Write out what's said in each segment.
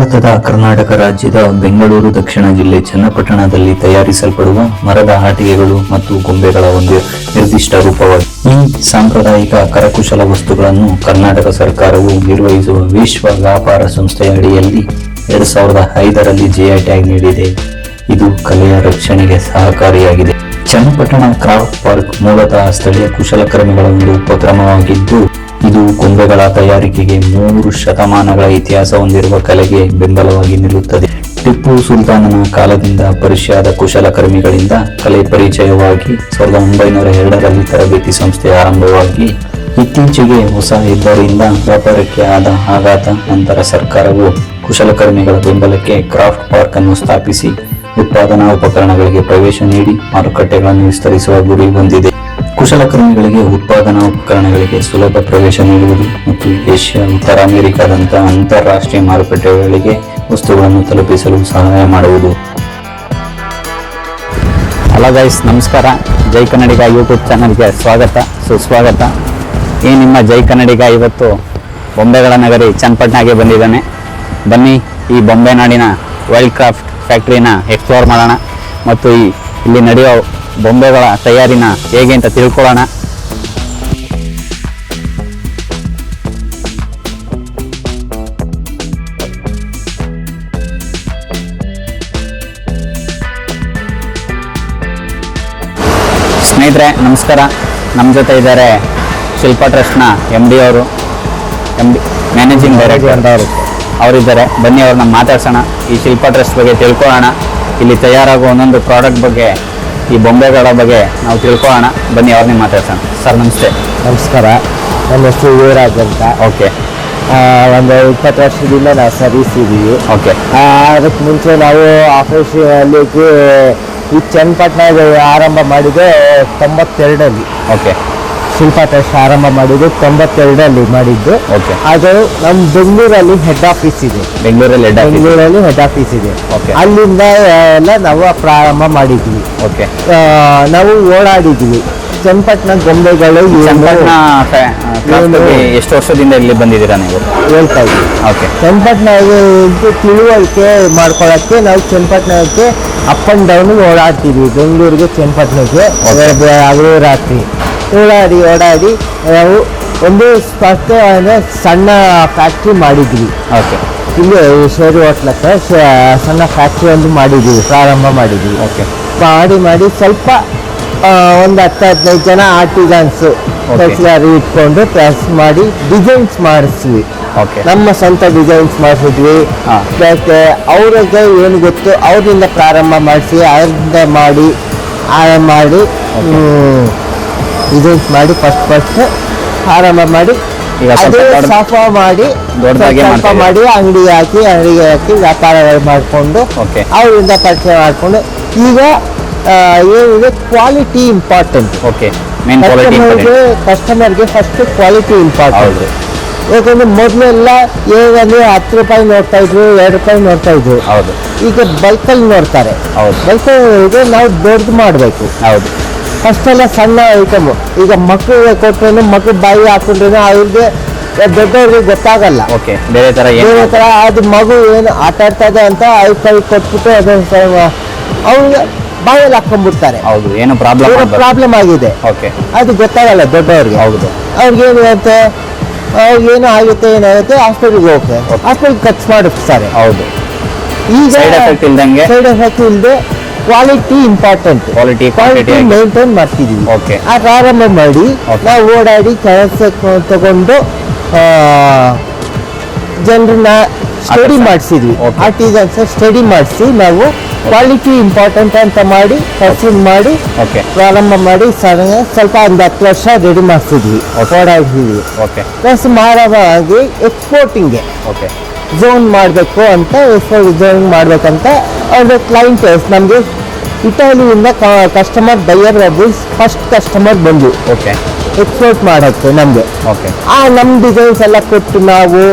ಭಾರತದ ಕರ್ನಾಟಕ ರಾಜ್ಯದ ಬೆಂಗಳೂರು ದಕ್ಷಿಣ ಜಿಲ್ಲೆ ಚನ್ನಪಟ್ಟಣದಲ್ಲಿ ತಯಾರಿಸಲ್ಪಡುವ ಮರದ ಆಟಿಕೆಗಳು ಮತ್ತು ಗೊಂಬೆಗಳ ಒಂದು ನಿರ್ದಿಷ್ಟ ರೂಪವಾಗಿದೆ. ಈ ಸಾಂಪ್ರದಾಯಿಕ ಕರಕುಶಲ ವಸ್ತುಗಳನ್ನು ಕರ್ನಾಟಕ ಸರ್ಕಾರವು ನಿರ್ವಹಿಸುವ ವಿಶ್ವ ವ್ಯಾಪಾರ ಸಂಸ್ಥೆಯ ಅಡಿಯಲ್ಲಿ 2005ರಲ್ಲಿ ಜಿಐ ಟ್ಯಾಗ್ ನೀಡಿದೆ. ಇದು ಕಲೆಯ ರಕ್ಷಣೆಗೆ ಸಹಕಾರಿಯಾಗಿದೆ. ಚನ್ನಪಟ್ಟಣ ಕ್ರಾಫ್ಟ್ ಪಾರ್ಕ್ ಮೂಲತಃ ಸ್ಥಳೀಯ ಕುಶಲಕರ್ಮಿಗಳ ಒಂದು ಉಪಕ್ರಮವಾಗಿದ್ದು, ಇದು ಗೊಂಬೆಗಳ ತಯಾರಿಕೆಗೆ 3 ಶತಮಾನಗಳ ಇತಿಹಾಸ ಹೊಂದಿರುವ ಕಲೆಗೆ ಬೆಂಬಲವಾಗಿ ನಿಲ್ಲುತ್ತದೆ. ಟಿಪ್ಪು ಸುಲ್ತಾನನ ಕಾಲದಿಂದ ಪರ್ಷಿಯಾದ ಕುಶಲಕರ್ಮಿಗಳಿಂದ ಕಲೆ ಪರಿಚಯವಾಗಿ 1902ರಲ್ಲಿ ತರಬೇತಿ ಸಂಸ್ಥೆ ಆರಂಭವಾಗಿ ಇತ್ತೀಚೆಗೆ ಹೊಸ ಹೆದ್ದಾರಿಯಿಂದ ವ್ಯಾಪಾರಕ್ಕೆ ಆದ ಆಘಾತ ನಂತರ ಸರ್ಕಾರವು ಕುಶಲಕರ್ಮಿಗಳ ಬೆಂಬಲಕ್ಕೆ ಕ್ರಾಫ್ಟ್ ಪಾರ್ಕ್ ಅನ್ನು ಸ್ಥಾಪಿಸಿ ಉತ್ಪಾದನಾ ಉಪಕರಣಗಳಿಗೆ ಪ್ರವೇಶ ನೀಡಿ ಮಾರುಕಟ್ಟೆಗಳನ್ನು ವಿಸ್ತರಿಸುವ ಗುರಿ ಹೊಂದಿದೆ. ಕುಶಲಕರ್ಮಿಗಳಿಗೆ ಉತ್ಪಾದನಾ ಉಪಕರಣಗಳಿಗೆ ಸುಲಭ ಪ್ರವೇಶ ನೀಡುವುದು ಮತ್ತು ಏಷ್ಯಾ, ಉತ್ತರ ಅಮೆರಿಕಾದಂತಹ ಅಂತಾರಾಷ್ಟ್ರೀಯ ಮಾರುಕಟ್ಟೆಗಳಿಗೆ ವಸ್ತುಗಳನ್ನು ತಲುಪಿಸಲು ಸಹಾಯ ಮಾಡುವುದು. ಹಲೋ ಗೈಸ್, ನಮಸ್ಕಾರ. ಜೈ ಕನ್ನಡಿಗ ಯೂಟ್ಯೂಬ್ ಚಾನಲ್ಗೆ ಸ್ವಾಗತ, ಸುಸ್ವಾಗತ. ಈ ನಿಮ್ಮ ಜೈ ಕನ್ನಡಿಗ ಇವತ್ತು ಬೊಂಬೆಗಳ ನಗರಿ ಚನ್ನಪಟ್ಟಣಕ್ಕೆ ಬಂದಿದ್ದಾನೆ. ಬನ್ನಿ, ಈ ಬೊಂಬೆ ನಾಡಿನ ವೈಲ್ಡ್ ಕ್ರಾಫ್ಟ್ ಫ್ಯಾಕ್ಟ್ರಿನ ಎಕ್ಸ್ಪ್ಲೋರ್ ಮಾಡೋಣ ಮತ್ತು ಇಲ್ಲಿ ನಡೆಯೋ ಬೊಂಬೆಗಳ ತಯಾರಿನ ಹೇಗೆ ಅಂತ ತಿಳ್ಕೊಳ್ಳೋಣ. ಸ್ನೇಹಿತರೆ ನಮಸ್ಕಾರ. ನಮ್ಮ ಜೊತೆ ಇದ್ದಾರೆ ಶಿಲ್ಪ ಟ್ರಸ್ಟ್ನ MD ಅವರು, ಮ್ಯಾನೇಜಿಂಗ್ ಡೈರೆಕ್ಟರ್ ಅವರಿದ್ದಾರೆ. ಬನ್ನಿ ಅವ್ರನ್ನ ಮಾತಾಡ್ಸೋಣ, ಈ ಶಿಲ್ಪ ಟ್ರಸ್ಟ್ ಬಗ್ಗೆ ತಿಳ್ಕೊಳ್ಳೋಣ, ಇಲ್ಲಿ ತಯಾರಾಗುವ ಒಂದೊಂದು ಪ್ರಾಡಕ್ಟ್ ಬಗ್ಗೆ, ಈ ಬೊಂಬೆಗಳ ಬಗ್ಗೆ ನಾವು ತಿಳ್ಕೊಳ್ಳೋಣ. ಬನ್ನಿ ಅವ್ರನ್ನೇ ಮಾತಾಡ್ಸೋಣ. ಸರ್ ನಮಸ್ತೆ. ನಮಸ್ಕಾರ. ನನ್ನ ಹೆಸರು ಯುವರಾಜ್ ಅಂತ. ಓಕೆ. ಒಂದು 20 ವರ್ಷದಿಂದ ನಾವು ಸರ್ವಿಸ್ ಇದ್ದೀವಿ. ಓಕೆ. ಅದಕ್ಕೆ ಮುಂಚೆ ನಾವು ಆಫೀಸಲ್ಲಿ ಈ ಚನ್ನಪಟ್ಟಣ ಆರಂಭ ಮಾಡಿದ್ದು 92ರಲ್ಲಿ. ಓಕೆ. ಶಿಲ್ಪ ಟ್ರಸ್ಟ್ ಆರಂಭ ಮಾಡಿದ್ದು 92ರಲ್ಲಿ ಮಾಡಿದ್ದು. ಓಕೆ. ಅದು ನಮ್ಮ ಬೆಂಗಳೂರಲ್ಲಿ ಹೆಡ್ ಆಫೀಸ್ ಇದೆ. ಬೆಂಗಳೂರಲ್ಲಿ ಹೆಡ್ ಆಫೀಸ್ ಇದೆ. ಓಕೆ. ಅಲ್ಲಿಂದ ಎಲ್ಲ ನಾವು ಪ್ರಾರಂಭ ಮಾಡಿದ್ವಿ. ಓಕೆ. ನಾವು ಓಡಾಡಿದ್ವಿ. ಚನ್ನಪಟ್ಟಣ ಗೊಂಬೆಗಳು ಎಷ್ಟು ವರ್ಷದಿಂದ ಇಲ್ಲಿ ಬಂದಿದ್ದೀರಾ ನೀವು? ಹೇಳ್ತಾ ಇದ್ವಿ. ಓಕೆ. ಚನ್ನಪಟ್ಟಣ ತಿಳುವಳಿಕೆ ಮಾಡ್ಕೊಳ್ಳೋಕ್ಕೆ ನಾವು ಚನ್ನಪಟ್ಟಣಕ್ಕೆ ಅಪ್ ಆ್ಯಂಡ್ ಡೌನ್ ಓಡಾಡ್ತೀವಿ. ಬೆಂಗಳೂರಿಗೆ ಚನ್ನಪಟ್ಟಣಕ್ಕೆ ಹಗಲು ರಾತ್ರಿ ಓಡಾಡಿ ನಾವು ಒಂದು ಸಣ್ಣ ಫ್ಯಾಕ್ಟ್ರಿ ಮಾಡಿದ್ವಿ. ಓಕೆ. ಇಲ್ಲಿ ಶೇರು ಹೋಟ್ಲ ಹತ್ರ ಸಣ್ಣ ಫ್ಯಾಕ್ಟ್ರಿ ಒಂದು ಮಾಡಿದ್ವಿ, ಪ್ರಾರಂಭ ಮಾಡಿದ್ವಿ. ಓಕೆ. ಮಾಡಿ ಸ್ವಲ್ಪ ಒಂದು 10-15 ಜನ ಆರ್ಟಿಸನ್ಸು ಕೆಲಸಗಾರರು ಇಟ್ಕೊಂಡು ಪ್ರೆಸ್ ಮಾಡಿ ಡಿಸೈನ್ಸ್ ಮಾಡಿಸ್ವಿ. ಓಕೆ. ನಮ್ಮ ಸ್ವಂತ ಡಿಸೈನ್ಸ್ ಮಾಡಿಸಿದ್ವಿ. ಮತ್ತೆ ಅವ್ರಿಗೆ ಏನು ಗೊತ್ತು ಅವರಿಂದ ಪ್ರಾರಂಭ ಮಾಡಿಸಿ ಅವರಿಂದ ಮಾಡಿ ಡಿಸೈನ್ಸ್ ಮಾಡಿ ಫಸ್ಟ್ ಆರಂಭ ಮಾಡಿ ಸಾಫಾ ಮಾಡಿ ಸ್ವಲ್ಪ ಮಾಡಿ ಅಂಗಡಿಗೆ ಹಾಕಿ ವ್ಯಾಪಾರಗಳು ಮಾಡಿಕೊಂಡು ಅವರಿಂದ ಪರಿಚಯ ಮಾಡಿಕೊಂಡು ಈಗ ಏನಿದೆ ಕ್ವಾಲಿಟಿ ಇಂಪಾರ್ಟೆಂಟ್. ಓಕೆ. ಕಸ್ಟಮರ್ಗೆ ಫಸ್ಟ್ ಕ್ವಾಲಿಟಿ ಇಂಪಾರ್ಟೆಂಟ್. ಯಾಕಂದ್ರೆ ಮೊದಲೆಲ್ಲ ಏನಂದ್ರೆ 10 ರೂಪಾಯಿ ನೋಡ್ತಾ ಇದ್ರು, 2 ರೂಪಾಯಿ ನೋಡ್ತಾ ಇದ್ರು. ಹೌದು. ಈಗ ಬಲ್ಕಲ್ಲಿ ನೋಡ್ತಾರೆ. ಬಲ್ಕಲ್ಲಿ ನಾವು ದೊಡ್ಡದು ಮಾಡಬೇಕು. ಹೌದು. ಫಸ್ಟೆಲ್ಲ ಸಣ್ಣ ಐಟಮು. ಈಗ ಮಕ್ಕಳಿಗೆ ಕೊಟ್ಟರೆ ಮಕ್ಕಳು ಬಾಯಿ ಹಾಕೊಂಡ್ರೆ ಅವ್ರಿಗೆ ದೊಡ್ಡವ್ರಿಗೆ ಗೊತ್ತಾಗಲ್ಲ. ಓಕೆ. ಬೇರೆ ಥರ ಅದು ಮಗು ಏನು ಆಟ ಆಡ್ತದೆ ಅಂತ ಕೈ ಕೊಟ್ಬಿಟ್ಟು ಅದನ್ನು ಅವ್ರಿಗೆ ಬಾಯಲ್ಲಿ ಹಾಕೊಂಡ್ಬಿಡ್ತಾರೆ. ಹೌದು. ಏನು ಪ್ರಾಬ್ಲಮ್ ಆಗಿದೆ. ಓಕೆ. ಅದು ಗೊತ್ತಾಗಲ್ಲ ದೊಡ್ಡವ್ರಿಗೆ. ಹೌದು. ಅವ್ರಿಗೇನಾಗುತ್ತೆ, ಏನೋ ಆಗುತ್ತೆ, ಏನಾಗುತ್ತೆ, ಹಾಸ್ಪಿಟಲ್ಗೆ ಹೋಗ್ತಾರೆ, ಹಾಸ್ಪಿಟಲ್ ಖರ್ಚು ಮಾಡಿಸ್ತಾರೆ. ಹೌದು. ಈಗ ಸೈಡ್ ಎಫೆಕ್ಟ್ ಇಲ್ಲದೆ ಕ್ವಾಲಿಟಿ ಇಂಪಾರ್ಟೆಂಟ್. ಕ್ವಾಲಿಟಿ ಮೇಂಟೈನ್ ಮಾಡ್ತಿದೀವಿ. ಓಕೆ. ಆ ಪ್ರಾರಂಭ ಮಾಡಿ ನಾವು ಓಡಾಡಿ ಕೆಲಸ ತಗೊಂಡು ಜನರನ್ನ ಸ್ಟಡಿ ಮಾಡಿಸಿದ್ವಿ. ಆರ್ಟಿಸನ್ಸ್ ಸ್ಟಡಿ ಮಾಡಿಸಿ ನಾವು ಕ್ವಾಲಿಟಿ ಇಂಪಾರ್ಟೆಂಟ್ ಅಂತ ಮಾಡಿ ಪರ್ಸೂನ್ ಮಾಡಿ ಪ್ರಾರಂಭ ಮಾಡಿ ಸ್ವಲ್ಪ ಒಂದು 10 ವರ್ಷ ರೆಡಿ ಮಾಡಿಸಿದ್ವಿ, ಓಡಾಡಿದ್ವಿ. ಪ್ಲಸ್ ಮಾರಾಟವಾಗಿ ಎಕ್ಸ್ಪೋರ್ಟಿಂಗ್ಗೆ ಝೋನ್ ಮಾಡಬೇಕು ಅಂತ, ಝೋನ್ ಮಾಡ್ಬೇಕಂತ ಅವ್ರ ಕ್ಲೈಂಟ್ ನಮಗೆ ಇಟಲಿಯಿಂದ ಕಸ್ಟಮರ್ ಬೈಯರ್ ಫಸ್ಟ್ ಕಸ್ಟಮರ್ ಬಂದು ಎಕ್ಸ್ಪೋರ್ಟ್ ಮಾಡೋಕ್ಕೆ ನಮಗೆ ನಮ್ಮ ಡಿಸೈನ್ಸ್ ಎಲ್ಲ ಕೊಟ್ಟು ನಾವು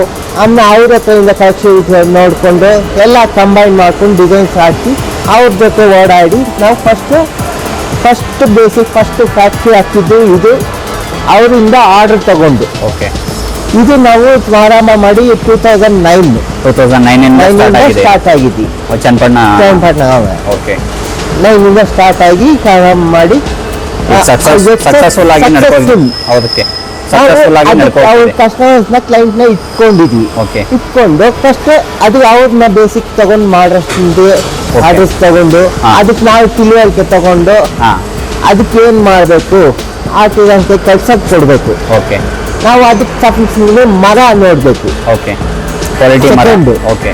ಅವ್ರ ಹತ್ರದಿಂದ ಕಲೆಕ್ಷನ್ ನೋಡಿಕೊಂಡು ಎಲ್ಲ ಕಂಬೈನ್ ಮಾಡ್ಕೊಂಡು ಡಿಸೈನ್ಸ್ ಹಾಕಿ ಅವ್ರ ಜೊತೆ ಓಡಾಡಿ ನಾವು ಫಸ್ಟ್ ಬೇಸಿಕ್ ಫ್ಯಾಕ್ಟ್ರಿ ಹಾಕಿದ್ದು ಇದು. ಅವರಿಂದ ಆರ್ಡರ್ ತಗೊಂಡು ಇದು ನಾವು ಪ್ರಾರಂಭ ಮಾಡಿ 2009 2009 ಸ್ಟಾರ್ಟ್ ಆಗಿದ್ವಿ. ಚನ್ನಪಟ್ಟಣ ಓಕೆ 9 ಇಂದ ಸ್ಟಾರ್ಟ್ ಆಗಿ ಪ್ರಾರಂಭ ಮಾಡಿ ಸಕ್ಸಸ್ಫುಲ್ ಆಗಿ ಅದಕ್ಕೆ ಸಕ್ಸಸ್ಫುಲ್ ಆಗಿ ನಡ್ಕೊಂಡು ಕಸ್ಟಮರ್ಸ್ನ ಕ್ಲೈಂಟ್ನ ಇಟ್ಕೊಂಡಿದ್ವಿ. ಓಕೆ, ಇಟ್ಕೊಂಡು ಫಸ್ಟ್ ಅದು ಯಾವ್ದನ್ನ ಬೇಸಿಕ್ ತಗೊಂಡು ಮಾಡೋಷ್ಟು ಆರ್ಡರ್ಸ್ ತಗೊಂಡು ಅದಕ್ಕೆ ನಾವು ತಿಳುವಳಿಕೆ ತಗೊಂಡು ಅದಕ್ಕೆ ಏನ್ ಮಾಡಬೇಕು ಆರ್ಟಿಸನ್ಗೆ ಕೆಲ್ಸಕ್ಕೆ ಕೊಡ್ಬೇಕು. ಓಕೆ, ನಾವು ಅದಕ್ಕೆ ಸಫಿಷಿಯಂಟ್ಲಿ ಮರ ನೋಡ್ಬೇಕು. ಓಕೆ, ಕ್ವಾಲಿಟಿ ಮರ. ಓಕೆ,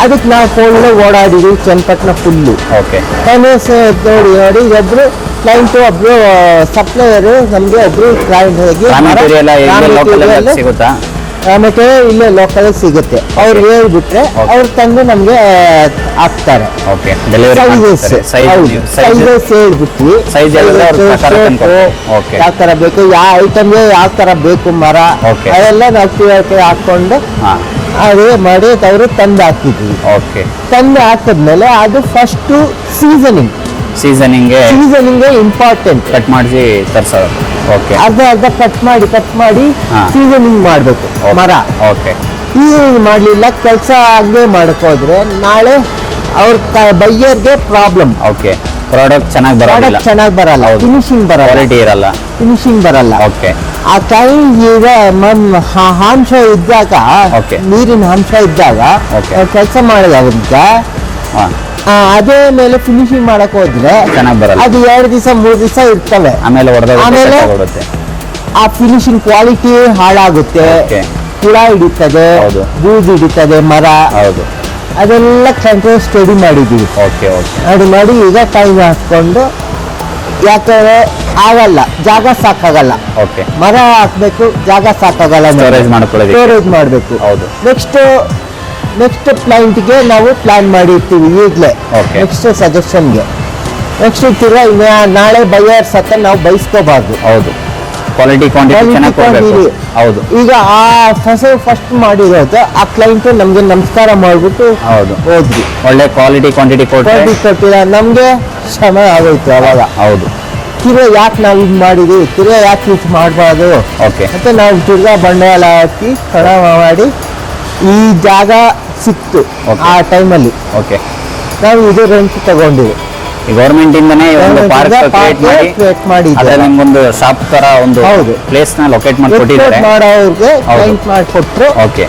ಅದಕ್ಕೆ ನಾವು ಫೋನ್ ಓಡಾಡಿದ್ವಿ ಚನ್ನಪಟ್ಟಣ ಫುಲ್ಲು. ಓಕೆ, ನೋಡಿ ಒಬ್ರು ಕ್ಲೈಂಟ್ ಒಬ್ರು ಸಪ್ಲೈಯರ್ ನಮ್ಗೆ ಒಬ್ರು ಕ್ಲೈಂಟ್ ಸಿಗುತ್ತಾ ಆಮೇಲೆ ಇಲ್ಲೇ ಲೋಕಲ್ ಸಿಗುತ್ತೆ. ಅವ್ರು ಹೇಳ್ಬಿಟ್ರೆ ಅವ್ರು ತಂದು ನಮ್ಗೆ ಹಾಕ್ತಾರೆ. ಓಕೆ, ಸೈಜಸ್ ಹೇಳ್ಬಿಟ್ವಿ ಯಾವ ತರ ಬೇಕು, ಯಾವ ಐಟಮ್ಗೆ ಯಾವ ತರ ಬೇಕು ಮರ ಅದೆಲ್ಲ ನಾವು ತಿಳುವಳಿಕೆ ಹಾಕೊಂಡು ಅದೇ ಮಾಡಿ ಅವರು ತಂದು ಹಾಕ್ತಿದ್ವಿ. ಓಕೆ, ತಂದು ಹಾಕಿದ್ಮೇಲೆ ಅದು ಫಸ್ಟ್ ಸೀಸನಿಂಗ್ ಇಂಪಾರ್ಟೆಂಟ್. ಕಟ್ ಮಾಡಿಸಿ ತರ್ಸೋದು. ಓಕೆ, ಅರ್ಧ ಕಟ್ ಮಾಡಿ ಸೀಸನಿಂಗ್ ಮಾಡಬೇಕು ಮರ. ಓಕೆ, ಸೀಸನಿಂಗ್ ಮಾಡಲಿಲ್ಲ ಕೆಲಸ ಹಂಗೆ ಹೋದ್ರೆ ನಾಳೆ ಅವ್ರ ಬೈಯರ್ಗೆ ಪ್ರಾಬ್ಲಮ್. ಓಕೆ, ಪ್ರಾಡಕ್ಟ್ ಚೆನ್ನಾಗಿ ಬರಲ್ಲ, ಫಿನಿಶಿಂಗ್ ಬರಲ್ಲ. ಓಕೆ, ಆ ಟೈಮ್ ಈಗ ಅಂಶ ಇದ್ದಾಗ, ನೀರಿನ ಅಂಶ ಇದ್ದಾಗ ಕೆಲಸ ಮಾಡೋದ್ರಿಂದ ಅದೇ ಮೇಲೆ ಫಿನಿಶಿಂಗ್ ಮಾಡಕ್ ಹೋದ್ರೆ ಚೆನ್ನಾಗಿ ಬರಲ್ಲ. ಅದು 2 ದಿವಸ 3 ದಿವಸ ಇರ್ತವೆ. ಆಮೇಲೆ ಆ ಫಿನಿಶಿಂಗ್ ಕ್ವಾಲಿಟಿ ಹಾಳಾಗುತ್ತೆ, ಹುಳ ಹಿಡಿತದೆ, ಬೂಜ್ ಹಿಡಿತದೆ ಮರ. ಅದೆಲ್ಲ ಕಂಟ್ರೋಲ್ ಸ್ಟಡಿ ಮಾಡಿದೀವಿ. ಮಾಡಿ ಈಗ ಟೈಮ್ ಹಾಕೊಂಡು, ಯಾಕಂದ್ರೆ ಆಗಲ್ಲ, ಜಾಗ ಸಾಕಾಗಲ್ಲ. ಮರ ಹಾಕ್ಬೇಕು, ಜಾಗ ಸಾಕಾಗಲ್ಲ, ಸ್ಟೋರೇಜ್ ಮಾಡಬೇಕು. ನೆಕ್ಸ್ಟ್ ಕ್ಲೈಂಟ್ಗೆ ನಾವು ಪ್ಲಾನ್ ಮಾಡಿರ್ತೀವಿ ಈಗಲೇ. ನೆಕ್ಸ್ಟ್ ಸಜೆಷನ್ಗೆ ನೆಕ್ಸ್ಟ್ ತಿರ್ಗಾ ನಾಳೆ ಬೈಯರ್ಸ್ ಹತ್ರ ನಾವು ಬಯಸ್ಕೋಬಾರ್ದು. ಕ್ವಾಲಿಟಿ ಹೌದು. ಈಗ ಆ ಫಸ್ಟ್ ಮಾಡಿರೋದು ಆ ಕ್ಲೈಂಟ್ ನಮ್ಗೆ ನಮಸ್ಕಾರ ಮಾಡ್ಬಿಟ್ಟು ಹೋದ್ವಿ. ಒಳ್ಳೆ ಕ್ವಾಲಿಟಿ ಕ್ವಾಂಟಿಟಿ ಕೊಟ್ಟಿಲ್ಲ, ನಮ್ಗೆ ಶ್ರಮ ಆಗೋಯ್ತು ಅವಾಗ. ತಿರ್ಗಾ ಯಾಕೆ ನಾವು ಇದು ಮಾಡಿದ್ವಿ, ತಿರ್ಗಾ ಯಾಕೆ ಯೂಸ್ ಮಾಡಬಾರ್ದು ಮತ್ತೆ ನಾವು ತಿರ್ಗಾ ಬಂಡವಾಳ ಹಾಕಿ ಕಣ ಮಾಡಿ ಈ ಜಾಗ ಸಿಕ್ತು. ಆ ಟೈಮಲ್ಲಿ ನಾವು ಇದು ರೆಂಟ್ ತಗೊಂಡಿವಿ. ಗೌರ್ಮೆಂಟ್ ಇಂದನೇ ಒಂದು ಪಾರ್ಕ್ ಕ್ರಿಯೇಟ್ ಮಾಡಿ ಒಂದು ಶಾಪ್ ತರ ಒಂದು ಪ್ಲೇಸ್ ನ ಲೊಕೇಟ್ ಮಾಡಿಕೊಟ್ಟಿದ್ದಾರೆ. ಮಾಡೋರ್ಗೆ ಕ್ಲೈಂಟ್ ಮಾಡಿಕೊಟ್ರು,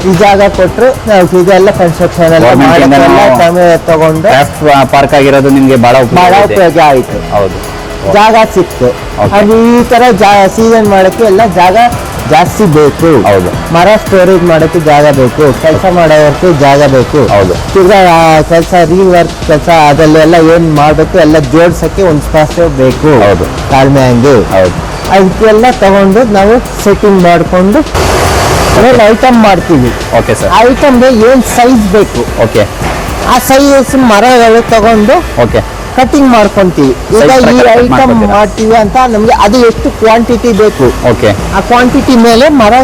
ಈ ಜಾಗ ಕೊಟ್ರು. ನಾವು ಇದೆಲ್ಲ ಕನ್ಸ್ಟ್ರಕ್ಷನ್ ಎಲ್ಲ ತಗೊಂಡು ಪಾರ್ಕ್ ಆಗಿರೋದು ನಿಮ್ಗೆ ಬಹಳ ಉಪಯೋಗ ಆಯ್ತು. ಜಾಗ ಸಿಕ್ತು. ಅದು ಈ ತರ ಸೀಸನ್ ಮಾಡಕ್ಕೆ ಎಲ್ಲ ಜಾಗ ಜಾಸ್ತಿ ಬೇಕು. ಮರ ಸ್ಟೋರೇಜ್ ಮಾಡಕ್ಕೆ ಜಾಗ ಬೇಕು, ಕೆಲಸ ಮಾಡೋವರ್ಗೂ ಜಾಗ ಬೇಕು. ತಿರ್ಗಾ ಕೆಲಸ ರೀವರ್ಕ್ ಕೆಲಸ ಅದಲ್ಲೆಲ್ಲ ಏನ್ ಮಾಡ್ಬೇಕು ಎಲ್ಲ ಜೋಡ್ಸಕ್ಕೆ ಒಂದು ಸ್ಪಾಸ್ ಬೇಕು. ತಾಳ್ಮೆ ಹಂಗೆ ಅದಕ್ಕೆಲ್ಲ ತಗೊಂಡು ನಾವು ಸೆಟ್ಟಿಂಗ್ ಮಾಡಿಕೊಂಡು ಆಮೇಲೆ ಐಟಮ್ ಮಾಡ್ತೀವಿ. ಐಟಮ್ಗೆ ಏನ್ ಸೈಜ್ ಬೇಕು ಆ ಸೈಜ್ ಮರಗಳು ತಗೊಂಡು ಕಟಿಂಗ್ ಮಾಡ್ಕೊಂತೀವಿ. ಈಗ ಈ ಐಟಮ್ ಮಾಡ್ತೀವಿ ಅಂತ ನಮ್ಗೆ ಅದು ಎಷ್ಟು ಕ್ವಾಂಟಿಟಿ ಬೇಕು ಆ ಕ್ವಾಂಟಿಟಿ ಮೇಲೆ ಮರ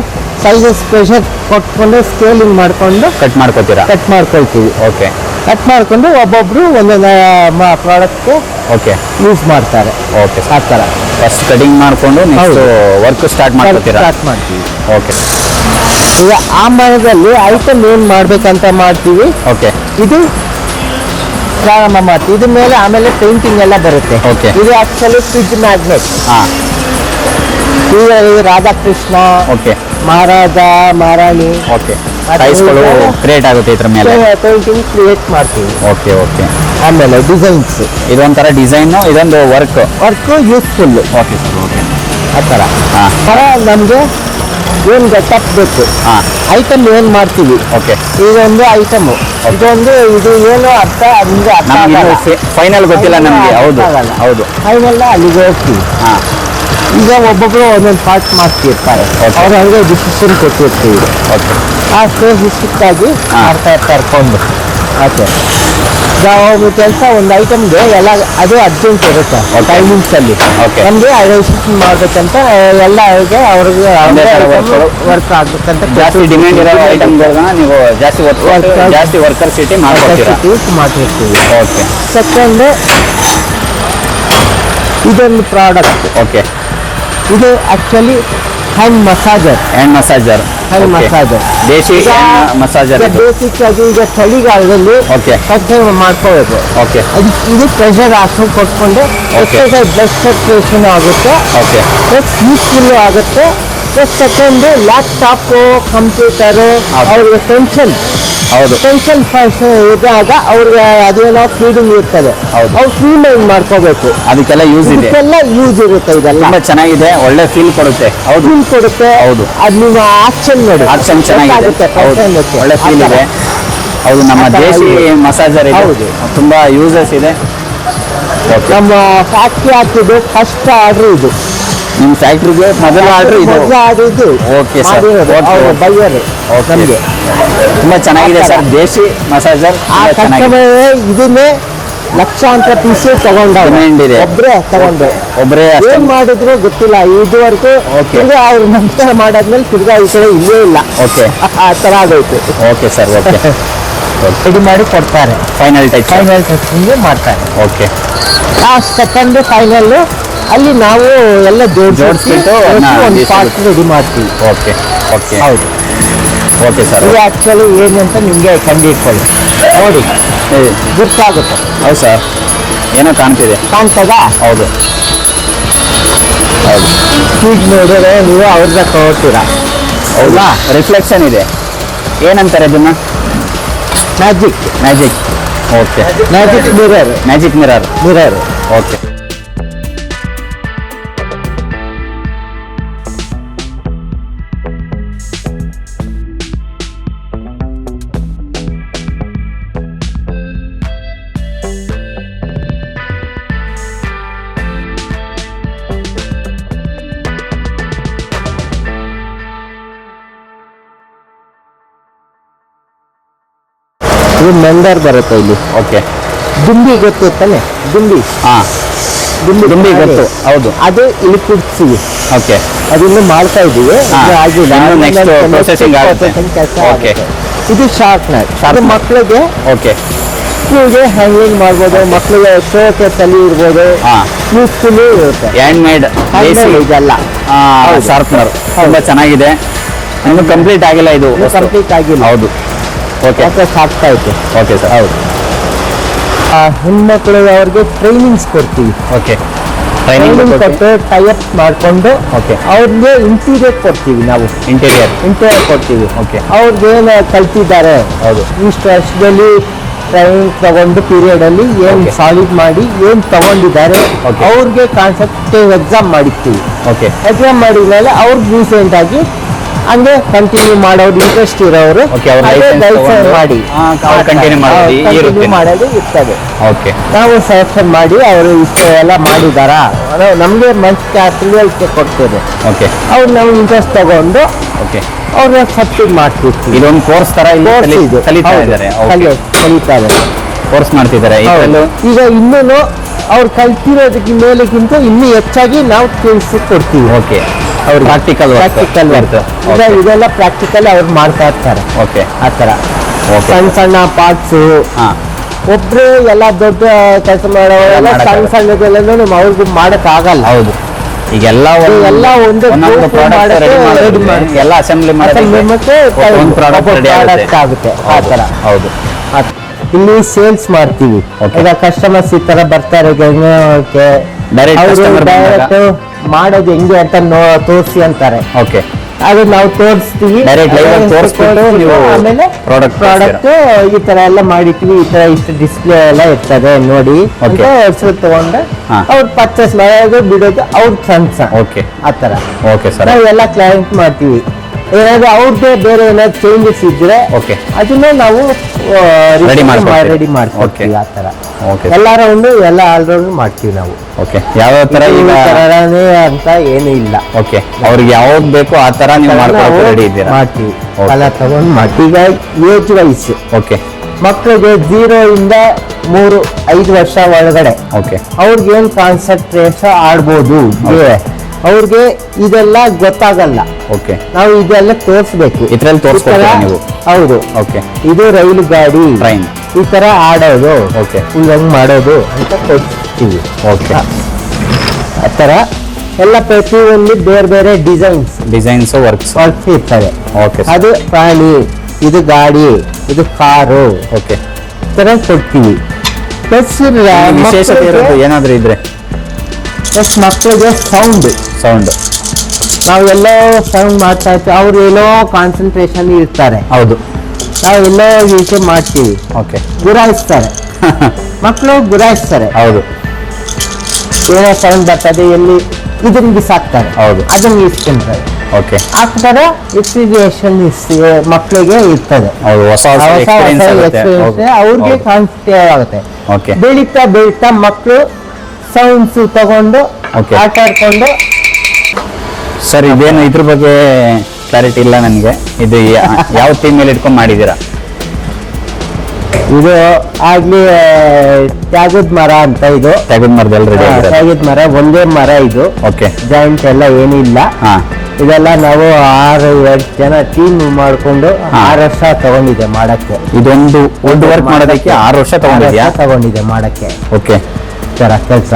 ಸೈಜಸ್ ಪ್ರೆಷರ್ ಕೊಟ್ಕೊಂಡು ಸ್ಕೇಲಿಂಗ್ ಮಾಡ್ಕೊಂಡು ಕಟ್ ಮಾಡ್ಕೊಳ್ತೀವಿ. ಕಟ್ ಮಾಡ್ಕೊಂಡು ಒಬ್ಬೊಬ್ರು ಒಂದೊಂದು ಪ್ರಾಡಕ್ಟ್ಗೆ ಯೂಸ್ ಮಾಡ್ತಾರೆ. ಆ ಥರ ಫಸ್ಟ್ ಕಟಿಂಗ್ ಮಾಡ್ಕೊಂಡು ವರ್ಕ್ ಸ್ಟಾರ್ಟ್ ಮಾಡ್ತೀವಿ. ಈಗ ಆ ಮರದಲ್ಲಿ ಐಟಮ್ ಏನ್ ಮಾಡ್ಬೇಕಂತ ಮಾಡ್ತೀವಿ. ಇದು ಪ್ರಾರಂಭ ಮಾಡ್ತೀವಿ. ಇದ್ರ ಮೇಲೆ ಆಮೇಲೆ ಪೇಂಟಿಂಗ್ ಎಲ್ಲ ಬರುತ್ತೆ. ಇದು ಆಕ್ಚುಲಿ ಫ್ರಿಡ್ಜ್ ಮ್ಯಾಗ್ನೆಟ್. ಈಗ ರಾಧಾಕೃಷ್ಣ, ಮಹಾರಾಜ, ಮಹಾರಾಣಿ ಕ್ರಿಯೇಟ್ ಆಗುತ್ತೆ. ಇದ್ರ ಮೇಲೆ ಪೇಂಟಿಂಗ್ ಕ್ರಿಯೇಟ್ ಮಾಡ್ತೀವಿ. ಆಮೇಲೆ ಡಿಸೈನ್ಸ್, ಇದೊಂಥರ ಡಿಸೈನ್, ಇದೊಂದು ವರ್ಕ್ ಯೂಸ್ಫುಲ್. ಆ ಥರ ನಮಗೆ ಏನು ಗೆಟಪ್ ಬೇಕು, ಐಟಮ್ ಏನ್ ಮಾಡ್ತೀವಿ. ಇದೊಂದು ಐಟಮ್, ಇದೊಂದು ಇದು ಏನು ಅರ್ಥ ನಿಮ್ಗೆ ಫೈನಲ್ ಗೊತ್ತಿಲ್ಲ ನಮ್ಗೆ. ಫೈನಲ್ ಅಲ್ಲಿಗೆ ಹೋಗ್ತೀವಿ. ಈಗ ಒಬ್ಬೊಬ್ರು ಒಂದೊಂದು ಪಾರ್ಟ್ ಮಾಡ್ತಿರ್ತಾರೆ, ಅವ್ರು ಹಂಗೆ ಡಿಸಿಷನ್ ಕೊಟ್ಟಿರ್ತೀವಿ. ಆ ಸ್ಪೆಸಿಫಿಕ್ ಆಗಿ ಮಾಡ್ತಾ ಕರ್ಕೊಂಡು ಒಂದು ಕೆಲಸ ಒಂದು ಐಟಮ್ಗೆ ಎಲ್ಲ ಅದು ಅರ್ಜೆಂಟ್ ಇರುತ್ತೆ ಟೈಮಿಂಗ್ಸ್ ಅಲ್ಲಿ. ನಮ್ಗೆ ರಿಜಿಸ್ಟ್ರೇಷನ್ ಮಾಡ್ಬೇಕಂತ ಎಲ್ಲ ಅವ್ರಿಗೆ ವರ್ಕ್ ಆಗ್ಬೇಕಂತ ಜಾಸ್ತಿ ಡಿಮ್ಯಾಂಡ್ ಇರೋ ಐಟಮ್ಗಳನ್ನ ನೀವು ಜಾಸ್ತಿ ವರ್ಕರ್ ಸಿಟಿ ಮಾಡಿರ್ತೀವಿ. ಸೆಕೆಂಡ್ ಇದೊಂದು ಪ್ರಾಡಕ್ಟ್. ಓಕೆ, ಇದು actually hand massager. Hand massage. ದೇಶಿ ಮಸಾಜರ್. ಬೇಸಿಕ್ ಆಗಿ ಈಗ ಚಳಿಗಾಲದಲ್ಲಿ ಓಕೆ ಮಾಡ್ಕೋಬೇಕು. ಓಕೆ ಇದು ಪ್ರೆಷರ್ ಹಾಕೊಂಡು ಕೊಟ್ಕೊಂಡು ಎಕ್ಸಸೈಸ್ ಬ್ಲಡ್ ಸರ್ಕ್ಯುಲೇಷನ್ ಆಗುತ್ತೆ. ಓಕೆ ಪ್ಲಸ್ ಯೂಸ್ಫುಲ್ ಆಗುತ್ತೆ. ಪ್ಲಸ್ ಸೆಕೆಂಡ್ ಲ್ಯಾಪ್ಟಾಪು ಕಂಪ್ಯೂಟರು ಅವ್ರಿಗೆ ಹೌದು ಟೆನ್ಷನ್ ಇದ್ದಾಗ ಅವ್ರಿಗೆ ಅದೇನೋ ಫೀಡಿಂಗ್ ಇರ್ತದೆ. ಅವ್ರು ಫ್ರೀ ಮೈಂಡ್ ಮಾಡ್ಕೋಬೇಕು. ಅದಕ್ಕೆಲ್ಲ ಯೂಸ್ ಇದೆ. ಇದಕ್ಕೆಲ್ಲ ಯೂಸ್ ಇರುತ್ತೆ. ಇದೆಲ್ಲ ತುಂಬಾ ಚೆನ್ನಾಗಿದೆ, ಒಳ್ಳೆ ಫೀಲ್ ಕೊಡುತ್ತೆ. ಫೀಲ್ ಕೊಡುತ್ತೆ. ಹೌದು ಅದು ನೀವು ಆಕ್ಷನ್ ನೋಡಿ, ಆಕ್ಷನ್ ಚೆನ್ನಾಗಿದೆ. ಒಳ್ಳೆ ಫೀಲ್ ಇದೆ. ಹೌದು, ನಮ್ಮ ದೇಶಿ ಮಸಾಜರ್ ಇದೆ. ಹೌದು, ತುಂಬಾ ಯೂಸಸ್ ಇದೆ. ನಮ್ಮ ಫ್ಯಾಕ್ಟ್ರಿ ಹಾಕಿದ್ದು ಫಸ್ಟ್ ಆರ್ಡರ್ ಇದು. ನಿಮ್ಮ ಫ್ಯಾಕ್ಟ್ರಿಗೆ ಮೊದಲ ಆರ್ಡರ್ ಇದು. ಓಕೆ ಸರ್, ಬೈಯರ್ ನಮಗೆ ತುಂಬಾ ಚೆನ್ನಾಗಿದೆ ಸರ್. ದೇಶಿ ಮಸಾಜರ್ ಕಸ್ಟಮರ್ ಇದನ್ನೇ ಲಕ್ಷಾಂತರ ಪೀಸ್ ತಗೊಂಡಿದೆ. ಒಬ್ಬರೇ ಏನ್ ಮಾಡಿದ್ರು ಗೊತ್ತಿಲ್ಲ ಇದುವರೆಗೂ. ಅವ್ರು ನಂತರ ಮಾಡಾದ್ಮೇಲೆ ತಿರ್ಗಾ ಈ ಕಡೆ ಇಲ್ಲೇ ಇಲ್ಲ. ಓಕೆ ಆ ತರ ಆಗೋಯ್ತು. Okay sir. ಓಕೆ ರೆಡಿ ಮಾಡಿ ಕೊಡ್ತಾರೆ. ಫೈನಲ್ ಟಚಿಂಗ್ ಮಾಡ್ತಾರೆ. ಓಕೆ ಲಾಸ್ಟ್ ಸೆಕೆಂಡ್ ಫೈನಲ್ ಅಲ್ಲಿ ನಾವು ಎಲ್ಲ ಜೋಡಿಸ್ಬಿಟ್ಟು ಒಂದು ಪಾರ್ಟ್ ರೆಡಿ ಮಾಡ್ತೀವಿ. ಓಕೆ ಓಕೆ ಹೌದು. Okay sir. ಇದು ಆ್ಯಕ್ಚುಲಿ ಏನು ಅಂತ ನಿಮಗೆ ಕಂಡಿಟ್ಕೊಳ್ಳಿ, ನೋಡಿ ಗೊತ್ತಾಗುತ್ತೆ. ಹೌದು ಸರ್, ಏನೋ ಕಾಣ್ತಿದೆ. ಕಾಣ್ತದ? ಹೌದು ಹೌದು. ಸ್ಪೀಡ್ ನೋಡಿದ್ರೆ ನೀವು ಅವ್ರನ್ನ ತಗೋತೀರಾ. ಹೌದಾ? ರಿಫ್ಲೆಕ್ಷನ್ ಇದೆ. ಏನಂತಾರೆ ಅದನ್ನ? Magic. Okay, magic mirror. Okay ಇದು ಮೆಂಡರ್ ಬರುತ್ತೆ ಇಲ್ಲಿ. ಓಕೆ ದುಂಬಿ ಗೊತ್ತು ತಾನೆ? ದುಂಬಿ ದುಂಬಿ ಗೊತ್ತು. ಹೌದು, ಅದು ಇಲ್ಲಿ ಕುಡ್ತೀವಿ. ಓಕೆ, ಅದನ್ನು ಮಾಡ್ತಾ ಇದೀವಿ. ಇದು ಶಾರ್ಪ್ನರ್. ಅದು ಮಕ್ಕಳಿಗೆ ಓಕೆ ಸ್ಕೂಲ್ಗೆ ಹ್ಯಾಂಗಿಂಗ್ ಮಾಡ್ಬೋದು. ಮಕ್ಕಳಿಗೆ ಶೋಕೆ ತಲೆ ಇರ್ಬೋದು. ಯೂಸ್ಫುಲ್ ಇರುತ್ತೆ. ಹ್ಯಾಂಡ್ ಮೇಡ್ ಇದೆಲ್ಲ ಶಾರ್ಪ್ನರ್ ತುಂಬಾ ಚೆನ್ನಾಗಿದೆ. ಇನ್ನು ಕಂಪ್ಲೀಟ್ ಆಗಿಲ್ಲ, ಇದು ಕಂಪ್ಲೀಟ್ ಆಗಿಲ್ಲ. ಹೌದು. ಓಕೆ, ಆಗ್ತಾ ಇತ್ತು. Okay sir. ಹೌದು, ಹೆಣ್ಮಕ್ಳು ಅವ್ರಿಗೆ ಟ್ರೈನಿಂಗ್ಸ್ ಕೊಡ್ತೀವಿ. ಓಕೆ, ಟ್ರೈನಿಂಗ್ ಕೊಟ್ಟು ಟೈಅಪ್ ಮಾಡಿಕೊಂಡು ಅವ್ರಿಗೆ ಇಂಟೀರಿಯರ್ ಕೊಡ್ತೀವಿ. ನಾವು ಇಂಟೀರಿಯರ್ ಕೊಡ್ತೀವಿ. ಓಕೆ, ಅವ್ರಿಗೆ ಏನು ಕಲ್ತಿದ್ದಾರೆ, ಹೌದು, ಇಷ್ಟು ವರ್ಷದಲ್ಲಿ ಟ್ರೈನಿಂಗ್ ತಗೊಂಡು ಪೀರಿಯಡ್ ಅಲ್ಲಿ ಏನ್ ಸಾಲಿಡ್ ಮಾಡಿ ಏನ್ ತಗೊಂಡಿದ್ದಾರೆ ಅವ್ರಿಗೆ ಕಾನ್ಸೆಪ್ಟ್ ಎಕ್ಸಾಮ್ ಮಾಡಿರ್ತೀವಿ. ಓಕೆ, ಎಕ್ಸಾಮ್ ಮಾಡಿದ್ಮೇಲೆ ಅವ್ರಿಗೆ ರೀಸೆಂಟ್ ಆಗಿ ಹಂಗೆ ಕಂಟಿನ್ಯೂ ಮಾಡೋದು ಇಂಟ್ರೆಸ್ಟ್ ಇರೋರು ಮಾಡಿ ಮಾಡೋದು ಇರ್ತದೆ. ನಾವು ಸೆಲೆಕ್ಷನ್ ಮಾಡಿ ಅವರು ಇಷ್ಟು ಎಲ್ಲ ಮಾಡಿದಾರ ನಮ್ಗೆ ಮಂತ್ ಕ್ಯಾಪಿಟಲ್ ಕೊಡ್ತೇವೆ. ಅವ್ರು ನಾವು ಇಂಟ್ರೆಸ್ಟ್ ತಗೊಂಡು ಅವ್ರನ್ನ ಸಬ್ಸಿಡಿ ಮಾಡ್ತಿರ್ತೀವಿ. ಇದೊಂದು ಕೋರ್ಸ್ ತರ ಕಲಿತಾರೆ, ಕೋರ್ಸ್ ಮಾಡ್ತಿದ್ದಾರೆ. ಈಗ ಇನ್ನೂ ಅವ್ರು ಕಲ್ತಿರೋದಕ್ಕೆ ಮೇಲೆಗಿಂತ ಇನ್ನೂ ಹೆಚ್ಚಾಗಿ ನಾವು ತಿಳಿಸಿಕೊಡ್ತೀವಿ. ಓಕೆ, ಅವ್ರು ಪ್ರಾಕ್ಟಿಕಲ್ ಇದೆಲ್ಲ ಪ್ರಾಕ್ಟಿಕಲ್ ಅವ್ರು ಮಾಡ್ತಾ ಇರ್ತಾರೆ. ಓಕೆ, ಆ ಥರ ಸಣ್ಣ ಪಾರ್ಟ್ಸು. ಒಬ್ರು ಎಲ್ಲ ದೊಡ್ಡ ಕೆಲಸ ಮಾಡೋರೆಲ್ಲ ಸಣ್ಣದೆಲ್ಲ ಅವ್ರಿಗೂ ಮಾಡಕ್ ಆಗಲ್ಲ. ಹೌದು, ಈಗೆಲ್ಲ ಒಂದು ಎಲ್ಲ ಅಸೆಂಬ್ಲಿ ಮತ್ತೆ ಪ್ರಾಡಕ್ಟ್ ಆಗುತ್ತೆ. ಆ ಥರ. ಹೌದು, ಇಲ್ಲಿ ಸೇಲ್ಸ್ ಮಾಡ್ತೀವಿ. ಈಗ ಕಸ್ಟಮರ್ಸ್ ಈ ತರ ಬರ್ತಾರೆ, ಡೈರೆಕ್ಟ್ ಮಾಡೋದು ಹೆಂಗೆ ಅಂತ ತೋರಿಸಿ ಅಂತಾರೆ. ಓಕೆ, ಅದು ನಾವು ತೋರಿಸ್ತೀವಿ. ಆಮೇಲೆ ಪ್ರಾಡಕ್ಟ್ ಈ ತರ ಎಲ್ಲ ಮಾಡಿರ್ತೀವಿ. ಈ ತರ ಇಷ್ಟು ಡಿಸ್ಪ್ಲೇ ಎಲ್ಲ ಇರ್ತದೆ ನೋಡಿ ಅಂತ ಹೆಸರು ತಗೊಂಡ್ರೆ ಅವ್ರು ಪರ್ಚೇಸ್ ಮಾಡೋದು ಬಿಡೋದು ಅವ್ರ ಸಣ್ಣ. ಓಕೆ, ಆ ತರ ನಾವು ಎಲ್ಲ ಕ್ಲೈಂಟ್ ಮಾಡ್ತೀವಿ. ಏನಾದ್ರು ಅವ್ರದ್ದೇ ಬೇರೆ ಏನಾದ್ರು ಚೇಂಜಸ್ ಇದ್ರೆ ಅದನ್ನ ನಾವು ರೆಡಿ ಮಾಡ್ಕೊಡ್ತೀವಿ. ಆ ತರ ಎಲ್ಲ ರೌಂಡ್ ಎಲ್ಲ ಆಲ್ರೌಂಡ್ ಮಾಡ್ತೀವಿ ನಾವು. ಓಕೆ, ಯಾವ ತರ ತರನೇ ಅಂತ ಏನು ಇಲ್ಲ. ಓಕೆ, ಅವ್ರಿಗೆ ಯಾವ್ದು ಬೇಕು ಆ ತರ ನೀವು ರೆಡಿ ಇದ್ದೀರಾ? ಮಾಡ್ತೀವಿ, ಎಲ್ಲ ತಗೊಂಡು ಮಾಡ್ತೀವಿ. ಈಗ ಏಜ್ ವೈಸ್ ಓಕೆ, ಮಕ್ಕಳಿಗೆ 0 ಇಂದ 3-5 ವರ್ಷ ಒಳಗಡೆ ಅವ್ರಿಗೆ ಏನ್ ಕಾನ್ಸಂಟ್ರೇಷನ್ ಆಡ್ಬೋದು, ಅವ್ರಿಗೆ ಇದೆಲ್ಲ ಗೊತ್ತಾಗಲ್ಲ. ಓಕೆ, ನಾವು ಇದೆಲ್ಲ ತೋರಿಸ್ಬೇಕು. ಇದ್ರಲ್ಲಿ ತೋರಿಸ್ತೀರಾ ನೀವು? ಹೌದು. ಓಕೆ, ಇದು ರೈಲು ಗಾಡಿ ಟ್ರೈನ್ ಈ ತರ ಆಡೋದು. ಓಕೆ, ಹಿಂಗ್ ಮಾಡೋದು ಅಂತ ತೋರಿಸ್ತೀವಿ. ಓಕೆ, ಆ ತರ ಎಲ್ಲ ಪ್ರತಿಯೊಂದು ಬೇರೆ ಬೇರೆ ಡಿಸೈನ್ಸ್ ವರ್ಕ್ಸ್ ಇರ್ತದೆ. ಓಕೆ ಅದು ಪ್ರಾಣಿ, ಇದು ಗಾಡಿ, ಇದು ಕಾರು, ಓಕೆ ತರ ಕೊಡ್ತೀವಿ. ಪ್ಲಸ್ ವಿಶೇಷತೆ ಇರೋದು ಏನಾದ್ರೂ ಇದ್ರೆ ಮಕ್ಕಳಿಗೆ ಸೌಂಡ್ ನಾವೆಲ್ಲೋ ಸೌಂಡ್ ಮಾಡ್ತಾ ಇರ್ತೀವಿ, ಅವ್ರು ಏನೋ ಕಾನ್ಸಂಟ್ರೇಷನ್ ಇರ್ತಾರೆ, ಹೌದು ನಾವೆಲ್ಲೋ ವಿಷಯ ಮಾಡ್ತೀವಿ, ಓಕೆ ಗುರಾಯಿಸ್ತಾರೆ ಮಕ್ಕಳು ಗುರಾಯಿಸ್ತಾರೆ, ಹೌದು ಏನೋ ಸೌಂಡ್ ಬರ್ತದೆ, ಎಲ್ಲಿ ಇದನ್ನ ಬಿಸಾಕ್ತಾರೆ, ಹೌದು ಅದನ್ನ ಇಸ್ಕೊಂತಾರೆ. ಓಕೆ ಆ ಥರ ಎಕ್ಸ್ಪಿರಿಯೇಷನ್ ಮಕ್ಕಳಿಗೆ ಇರ್ತದೆ, ಹೌದು ಹೊಸ ಎಕ್ಸ್ಪೀರಿಯನ್ಸ್ ಆಗುತ್ತೆ ಅವ್ರಿಗೆ ಕಾನ್ಸಂಟ್ರೇಟ್ ಆಗುತ್ತೆ. ಓಕೆ ಬೆಳೀತಾ ಮಕ್ಕಳು ಸೌಂಡ್ಸ್ ತಗೊಂಡು Okay. ಆಟ ಆಡ್ಕೊಂಡು. ಸರ್ ಇದೇನು ಇದ್ರ ಬಗ್ಗೆ ಕ್ಲಾರಿಟಿ ಇಲ್ಲ ನನಗೆ. ಇದು ಯಾವ ಥೀಮ್ ಮೇಲೆ ಇಟ್ಕೊಂಡು ಮಾಡಿದ್ದೀರಾ? ಇದು ಆಗ್ಲಿ ತ್ಯಾಗದ ಮರ ಅಂತ, ಇದು ತೆಗೆದ ಮರದಲ್ಲಿ ರೆಡಿ ತ್ಯಾಗದ ಮರ, ಒಂದೇ ಮರ ಇದು. ಓಕೆ ಜಾಯಿಂಟ್ ಎಲ್ಲ ಏನಿಲ್ಲ. ಹಾ ಇದೆಲ್ಲ ನಾವು 6-7 ಜನ ಟೀಮ್ ಮಾಡ್ಕೊಂಡು 6 ವರ್ಷ ತಗೊಂಡಿದೆ ಮಾಡಕ್ಕೆ. ಇದೊಂದು ವುಡ್ ವರ್ಕ್ ಮಾಡೋದಕ್ಕೆ 6 ವರ್ಷ ತಗೊಂಡಿದೆ ಮಾಡಕ್ಕೆ. ಓಕೆ ತರ ಕೆಲಸ.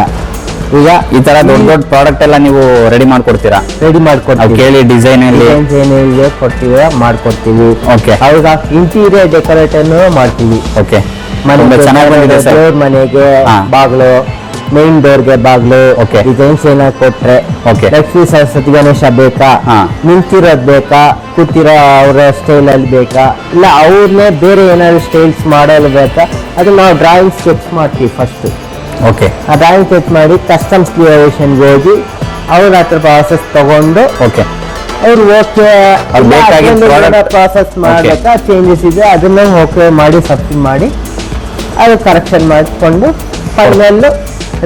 ಈಗ ಈ ತರ ದೊಡ್ಡ ಪ್ರಾಡಕ್ಟ್ ಎಲ್ಲ ನೀವು ರೆಡಿ ಮಾಡ್ಕೊಡ್ತೀರಾ? ರೆಡಿ ಮಾಡ್ಕೊಡ್ತೀವಿ, ಕೇಳಿ ಡಿಸೈನ್ ಏನಿದೆ ಕೊಡ್ತೀವಿ, ಮಾಡ್ಕೊಡ್ತೀವಿ. ಓಕೆ ಅವಾಗ ಇಂಟೀರಿಯರ್ ಡೆಕೋರೇಷನ್ ಮಾಡ್ತೀವಿ. ಓಕೆ ಚೆನ್ನಾಗಿದೆ ದೇವ್ರ ಮನೆಗೆ ಬಾಗ್ಲು, ಮೇನ್ ಡೋರ್ಗೆ ಬಾಗ್ಲು, Okay. ಡಿಸೈನ್ಸ್ ಏನಾದ್ರು ಕೊಟ್ರೆ, Okay. ಲಕ್ಷ್ಮೀ ಸರಸ್ವತಿ ಗಣೇಶ ಬೇಕಾ, ನಿಂತಿರೋದ್ ಬೇಕಾ, ಕೂತಿರೋ ಅವರ ಸ್ಟೈಲ್ ಅಲ್ಲಿ ಬೇಕಾ, ಇಲ್ಲ ಅವ್ರನ್ನೇ ಬೇರೆ ಏನಾದ್ರು ಸ್ಟೈಲ್ಸ್ ಮಾಡಲು ಬೇಕಾ, ಅದು ನಾವು ಡ್ರಾಯಿಂಗ್ ಸ್ಕೆಚ್ ಮಾಡ್ತೀವಿ ಫಸ್ಟ್. ಓಕೆ ಆ ಡ್ರಾಯಿಂಗ್ ಸ್ಕೆಚ್ ಮಾಡಿ ಕಸ್ಟಮ್ಸ್ ಕ್ರಿಯೇಷನ್ಗೆ ಹೋಗಿ ಅವ್ರ ಹತ್ರ ಪ್ರಾಸೆಸ್ ತಗೊಂಡು, ಓಕೆ ಅವ್ರು ಓಕೆ ಪ್ರಾಸೆಸ್ ಮಾಡಬೇಕಾ, ಚೇಂಜಸ್ ಇದೆ ಅದನ್ನ ಓಕೆ ಮಾಡಿ ಸಬ್ಸ್ಟಿಟ್ಯೂಟ್ ಮಾಡಿ ಅದು ಕರೆಕ್ಷನ್ ಮಾಡಿಕೊಂಡು ಫೈನಲ್